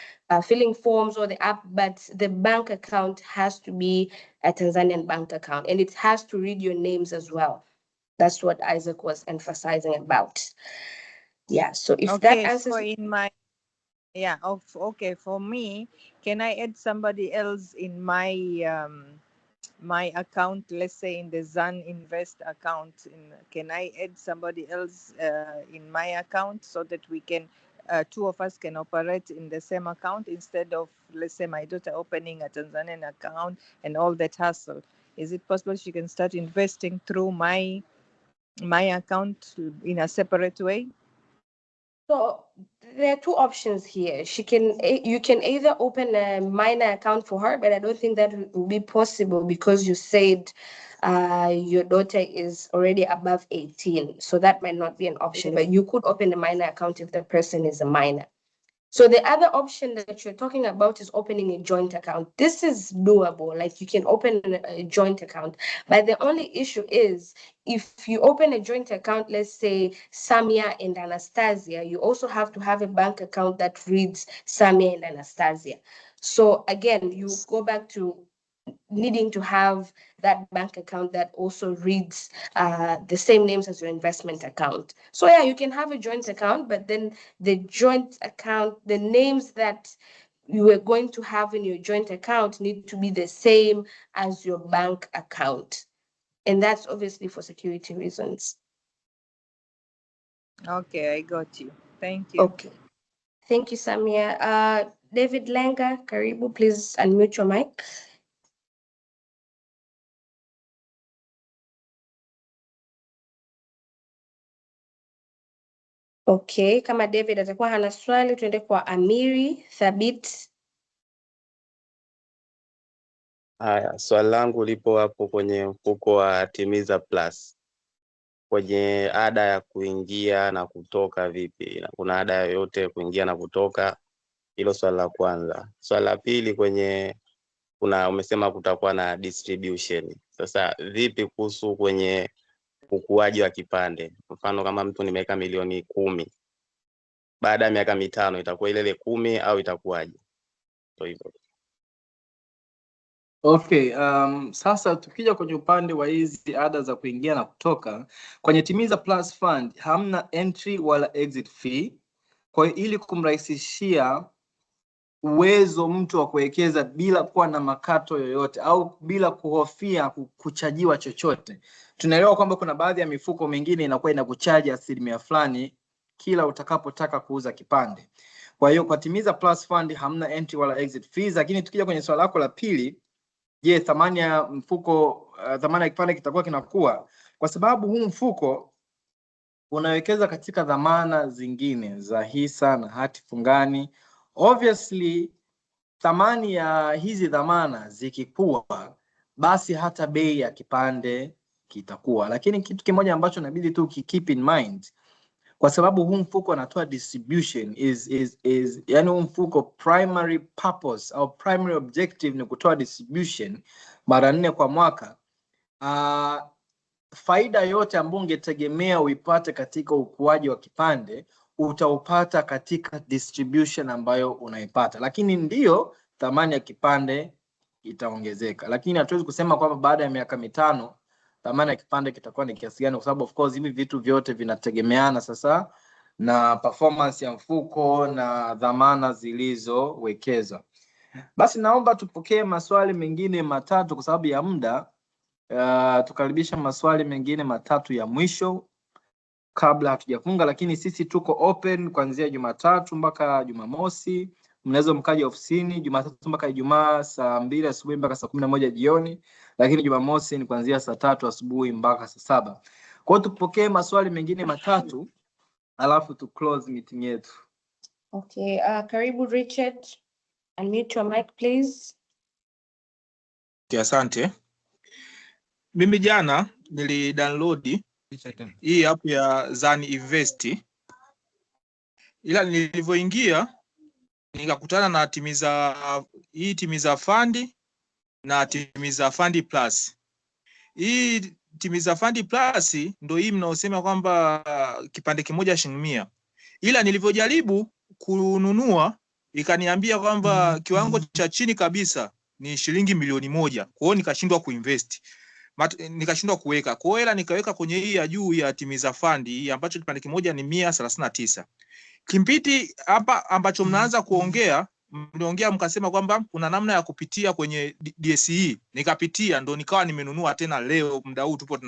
filling forms or the app, but the bank account has to be a Tanzanian bank account, and it has to read your names as well. That's what Isaac was emphasizing about. Yeah, so if that answers. So in my, okay, for me, can I add somebody else in my my account, let's say in the Zan Invest account? Can I add somebody else in my account so that we can, two of us can operate in the same account instead of, let's say, my daughter opening a Tanzanian account and all that hassle? Is it possible she can start investing through my account in a separate way? So there are two options here. You can either open a minor account for her, but I don't think that will be possible because you said your daughter is already above 18. So that might not be an option, but you could open a minor account if the person is a minor. So the other option that you're talking about is opening a joint account. This is doable, like you can open a joint account. But the only issue is if you open a joint account, let's say Samia and Anastasia, you also have to have a bank account that reads Samia and Anastasia. So again, you go back to needing to have that bank account that also reads the same names as your investment account. So yeah, you can have a joint account, but then the joint account, the names that you are going to have in your joint account need to be the same as your bank account. And that's obviously for security reasons. Okay, I got you. Thank you. Okay. Thank you, Samia. David Lenga, karibu, please unmute your mic. Okay, kama David atakuwa hana swali, tuende kwa Amiri Thabit. Haya, swali langu lipo hapo kwenye mfuko wa Timiza Plus. Kwenye ada ya kuingia na kutoka vipi? Kuna ada yoyote kuingia na kutoka? Hilo swali la kwanza. Swali la pili, kwenye umesema kutakuwa na distribution. Sasa vipi kuhusu kwenye ukuaji wa kipande? Mfano kama mtu nimeweka milioni 10, baada ya miaka 5 itakuwa ile 10 au itakuwaje? Ndio hivyo. Okay, sasa tukija kwenye upande wa hizi ada za kuingia na kutoka, kwenye Timiza Plus Fund hamna entry wala exit fee. Kwa hiyo ili kumrahisishia uwezo mtu wa kuwekeza bila kuwa na makato yoyote au bila kuhofia kuchajiwa chochote. Tunaelewa kwamba kuna baadhi ya mifuko mingine inakuwa inakuchaji asilimia fulani kila utakapotaka kuuza kipande. Kwa hiyo kwa Timiza Plus Fund hamna entry wala exit fees. Lakini tukija kwenye swali lako la pili, je, thamani ya mfuko, thamani ya kipande kitakuwa kinakuwa? Kwa sababu huu mfuko unawekeza katika dhamana zingine za hisa na hati fungani. Obviously, thamani ya hizi dhamana zikikua, basi hata bei ya kipande kitakuwa. Lakini kitu kimoja ambacho inabidi tu keep in mind, kwa sababu huu mfuko anatoa distribution yani huu mfuko primary purpose au primary objective ni kutoa distribution mara 4 kwa mwaka. Faida yote ambayo ungetegemea uipate katika ukuaji wa kipande utaupata katika distribution ambayo unaipata. Lakini ndio thamani ya kipande itaongezeka, lakini hatuwezi kusema kwamba baada ya miaka 5 thamani ya kipande kitakuwa ni kiasi gani, kwa sababu of course hivi vitu vyote vinategemeana sasa na performance ya mfuko na dhamana zilizowekezwa. Basi naomba tupokee maswali mengine matatu kwa sababu ya muda. Tukaribisha maswali mengine matatu ya mwisho kabla hatujafunga, lakini sisi tuko open kuanzia Jumatatu mpaka Jumamosi. Mnaweza mkaja ofisini Jumatatu mpaka Ijumaa saa 2 asubuhi mpaka saa 11 jioni, lakini Jumamosi ni kuanzia saa 3 asubuhi mpaka saa 7. Kwa hiyo tupokee maswali mengine matatu alafu tu close meeting yetu. Okay, karibu Richard. Unmute your mic please. Asante. Mimi jana nilidownload hii app ya Zani Invest, ila nilivyoingia nikakutana na Timiza Fund na Timiza Fund Plus. Hii Timiza Fund Plus ndio hii mnaosema kwamba kipande kimoja shilingi 100. Ila nilivyojaribu kununua ikaniambia kwamba kiwango cha chini kabisa ni shilingi milioni 1. Kwa hiyo nikashindwa kuinvest. Nikashindwa kuweka. Kwa hiyo ila nikaweka kwenye hii ya juu ya Timiza Fund ambacho kipande kimoja ni 139. Kimpiti hapa ambacho mnaanza kuongea, mliongea mkasema kwamba kuna namna ya kupitia kwenye DSE. Nikapitia ndo nikawa nimenunua tena leo muda huu tupo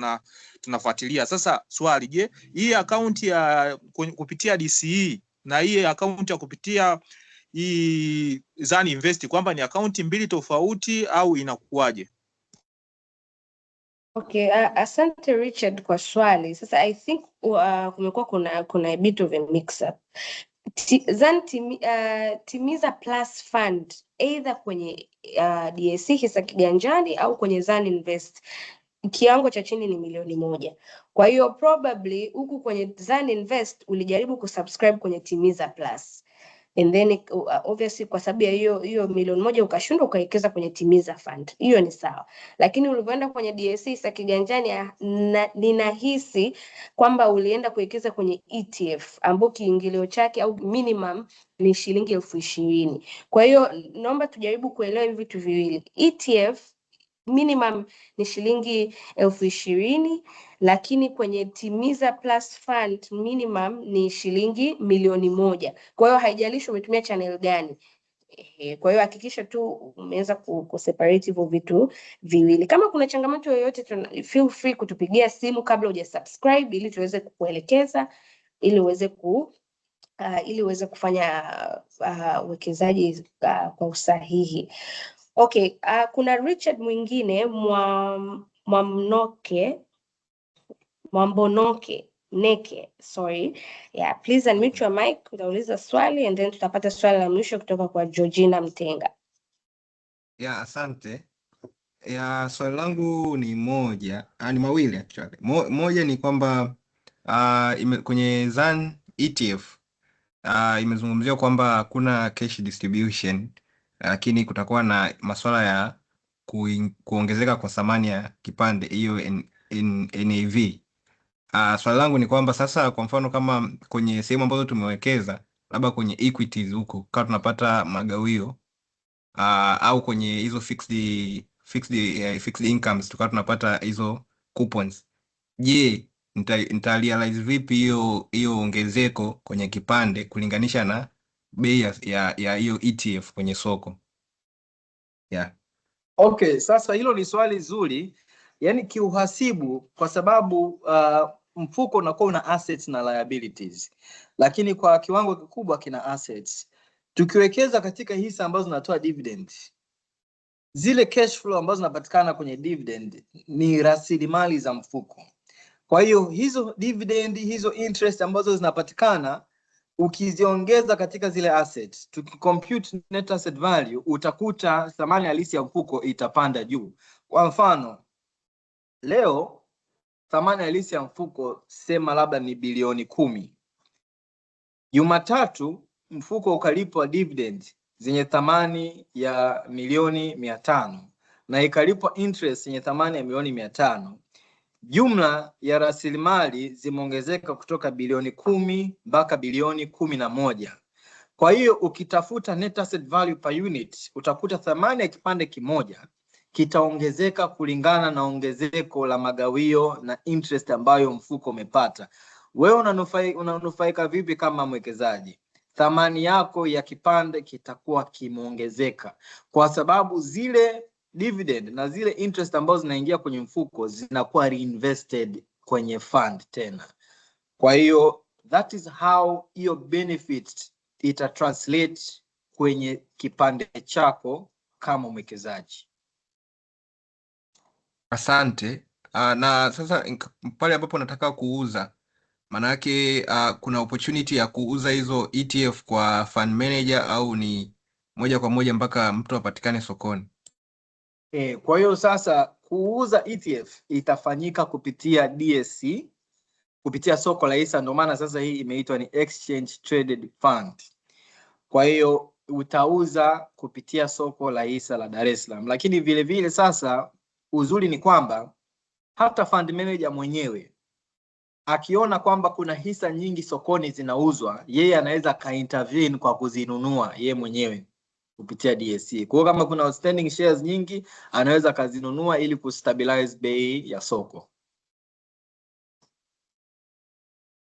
tunafuatilia. Sasa swali, je, hii account ya kupitia DSE na hii account ya kupitia hii Zani Invest kwamba ni account mbili tofauti au inakuwaje? Okay, asante Richard kwa swali. Sasa I think kumekuwa kuna a bit of a mix up. Timiza Plus Fund either kwenye DSE hisa kiganjani au kwenye Zani Invest kiwango cha chini ni milioni 1. Kwa hiyo probably huku kwenye Zani Invest ulijaribu kusubscribe kwenye Timiza Plus. and then obviously kwa sababu ya hiyo milioni moja ukashindwa ukawekeza kwenye Timiza Fund, hiyo ni sawa. Lakini ulivyoenda kwenye DSC sa kiganjani, ninahisi kwamba ulienda kuwekeza kwenye ETF ambao kiingilio chake au minimum ni shilingi 20,000. Kwa hiyo naomba tujaribu kuelewa hivi vitu viwili. ETF minimum ni shilingi 20,000, lakini kwenye Timiza Plus Fund minimum ni shilingi 1,000,000. Kwa hiyo haijalishi umetumia channel gani. Kwa hiyo hakikisha tu umeweza kuseparate hivyo vitu viwili. Kama kuna changamoto yoyote, feel free kutupigia simu kabla hujasubscribe ili tuweze kukuelekeza ili uweze kufanya uwekezaji kwa usahihi. Okay, kuna Richard mwingine Mwambonoke, sorry. Yeah, please unmute your mic, utauliza swali and then tutapata swali la mwisho kutoka kwa Georgina Mtenga. Yeah, asante. Yeah, swali langu ni ni mawili actually. Moja ni kwamba kwenye ZAN ETF imezungumziwa kwamba hakuna cash distribution, lakini kutakuwa na masuala ya kuongezeka kwa thamani ya kipande, hiyo NAV. Swali langu ni kwamba sasa, kwa mfano kama kwenye sehemu ambazo tumewekeza labda kwenye equities huko, kama tunapata magawio au kwenye hizo fixed incomes tukawa tunapata hizo coupons, je, nita realize vipi hiyo ongezeko kwenye kipande kulinganisha na bei ya hiyo ETF kwenye soko? Yeah. Okay, sasa hilo ni swali zuri. Yaani kiuhasibu, kwa sababu mfuko unakuwa una assets na liabilities, lakini kwa kiwango kikubwa kina assets. Tukiwekeza katika hisa ambazo zinatoa dividend, zile cash flow ambazo zinapatikana kwenye dividend ni rasilimali za mfuko. Kwa hiyo hizo dividend, hizo interest ambazo zinapatikana, ukiziongeza katika zile assets, tukicompute net asset value, utakuta thamani halisi ya mfuko itapanda juu. Kwa mfano, leo thamani halisi ya mfuko sema labda ni bilioni 10. Jumatatu mfuko ukalipwa dividend zenye thamani ya milioni 500 na ikalipwa interest yenye thamani ya milioni 500. Jumla ya rasilimali zimeongezeka kutoka bilioni 10 mpaka bilioni 11. Kwa hiyo ukitafuta net asset value per unit, utakuta thamani ya kipande kimoja kitaongezeka kulingana na ongezeko la magawio na interest ambayo mfuko umepata. Wewe unanufaika vipi kama mwekezaji? Thamani yako ya kipande kitakuwa kimeongezeka kwa sababu zile dividend na zile interest ambazo zinaingia kwenye mfuko zinakuwa reinvested kwenye fund tena. Kwa hiyo that is how hiyo benefit ita translate kwenye kipande chako kama mwekezaji. Asante. Na sasa pale ambapo nataka kuuza, manake kuna opportunity ya kuuza hizo ETF kwa fund manager au ni moja kwa moja mpaka mtu apatikane sokoni? Kwa hiyo sasa kuuza ETF itafanyika kupitia DSC, kupitia soko la hisa. Ndio maana sasa hii imeitwa ni Exchange Traded Fund. Kwa hiyo utauza kupitia soko la hisa la Dar es Salaam. Lakini vile vile sasa uzuri ni kwamba hata fund manager mwenyewe akiona kwamba kuna hisa nyingi sokoni zinauzwa, yeye anaweza ka-intervene kwa kuzinunua yeye mwenyewe kupitia DSC. Kwa hiyo kama kuna outstanding shares nyingi, anaweza kazinunua ili kustabilize bei ya soko.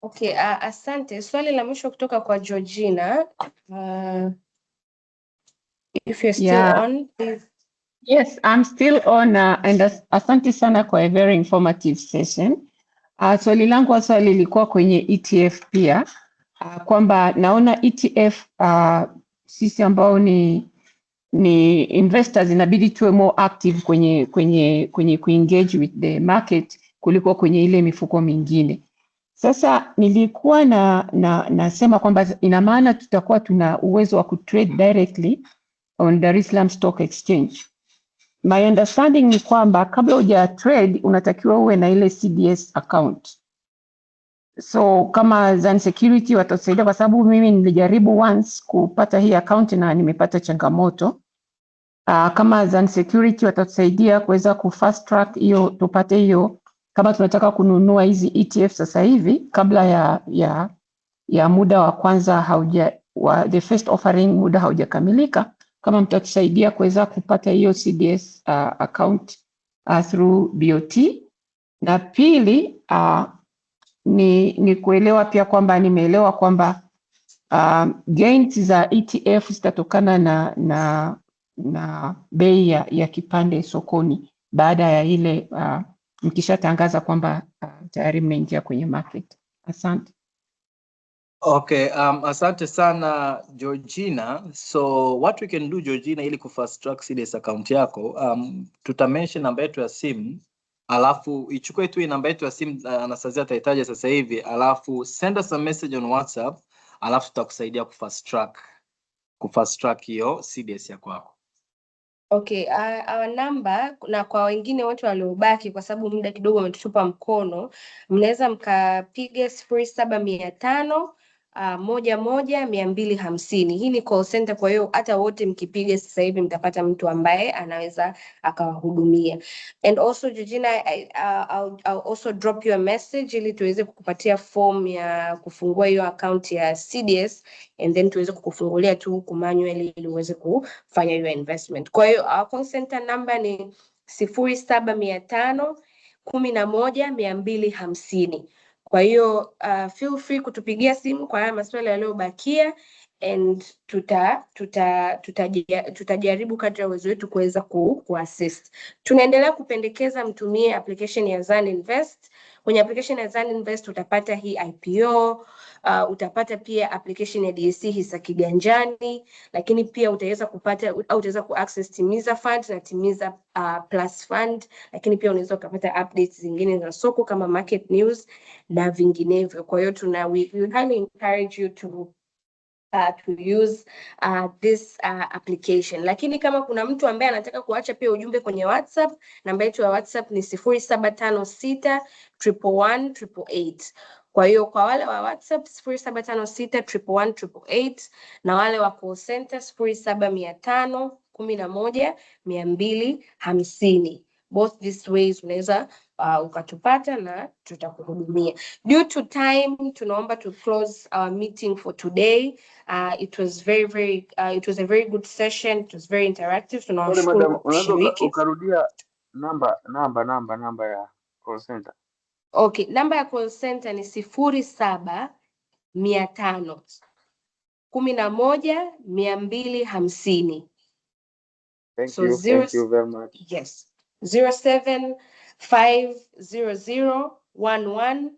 Okay, asante. Swali la mwisho kutoka kwa Georgina. If you're still on, please. Yes, I'm still on and asante sana kwa a very informative session. Swali langu lilikuwa kwenye ETF pia, kwamba naona ETF sisi ambao ni investors inabidi tuwe more active kwenye kuengage with the market kuliko kwenye ile mifuko mingine. Sasa nilikuwa nasema kwamba ina maana tutakuwa tuna uwezo wa kutrade directly on Dar es Salaam Stock Exchange. My understanding ni kwamba kabla uja trade unatakiwa uwe na ile CDS account. So kama Zan Security watatusaidia, kwa sababu mimi nilijaribu once kupata hii account na nimepata changamoto. Kama Zan Security watatusaidia kuweza kufast track hiyo, tupate hiyo, kama tunataka kununua hizi ETF sasa hivi kabla ya muda wa kwanza the first offering muda haujakamilika, kama mtatusaidia kuweza kupata hiyo CDS account through BOT. Na pili ni kuelewa pia kwamba nimeelewa kwamba gains za ETF zitatokana na bei ya kipande sokoni baada ya ile mkishatangaza kwamba tayari mmeingia kwenye market. Asante. Okay, asante sana Georgina. So what we can do Georgina, ili kufast track CDS account yako, tutamention namba yetu ya simu, alafu ichukue tu namba yetu ya simu, Anastasia atahitaji sasa hivi, alafu send us a message on WhatsApp, alafu tutakusaidia kufast track hiyo CDS ya kwako. Okay, our number, na kwa wengine wote waliobaki, kwa sababu muda kidogo umetutupa mkono, mnaweza mkapiga 0750 11 250. Hii ni call center, kwa hiyo hata wote mkipiga sasa hivi mtapata mtu ambaye anaweza akawahudumia. And also Georgina, I'll also drop you a message ili tuweze kukupatia form ya kufungua hiyo account ya CDS, and then tuweze kukufungulia tu manually ili uweze kufanya hiyo investment. Kwa hiyo our call center number ni 0750 11 250. Kwa hiyo feel free kutupigia simu kwa haya maswali yaliyobakia, and tutajaribu kadri ya uwezo wetu kuweza kuassist. Tunaendelea kupendekeza mtumie application ya Zan Invest. Kwenye application ya Zan Invest utapata hii IPO, utapata pia application ya DSC hisa kiganjani, lakini pia utaweza kupata au utaweza kuaccess Timiza Fund na Timiza Plus Fund, lakini pia unaweza kupata updates zingine za soko kama market news na vinginevyo. Kwa hiyo we highly encourage you to use this application. Lakini kama kuna mtu ambaye anataka kuacha pia ujumbe kwenye WhatsApp, namba yetu ya WhatsApp ni 0756 111 888. Kwa hiyo kwa wale wa WhatsApp 0756 111 888, na wale wa call center 0750 11 250. Both these ways unaweza ukatupata na tutakuhudumia. Due to time, tunaomba to close our meeting for today. It was it was a very good session. It was very interactive. Tunawashukuru kwa kushiriki. Ukarudia namba ya call center. Okay, namba ya call center ni 0750 11 250. Thank you very much. Yes. 0750 11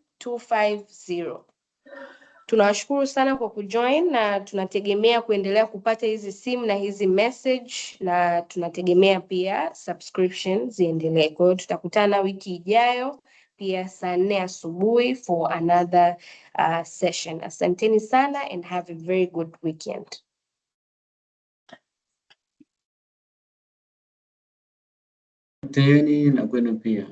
Tunawashukuru sana kwa kujoin, na tunategemea kuendelea kupata hizi simu na hizi message, na tunategemea pia subscription ziendelee. Kwa hiyo tutakutana wiki ijayo pia saa 4 asubuhi for another session. Asanteni sana and have a very good weekend. Asanteni na kwenu pia.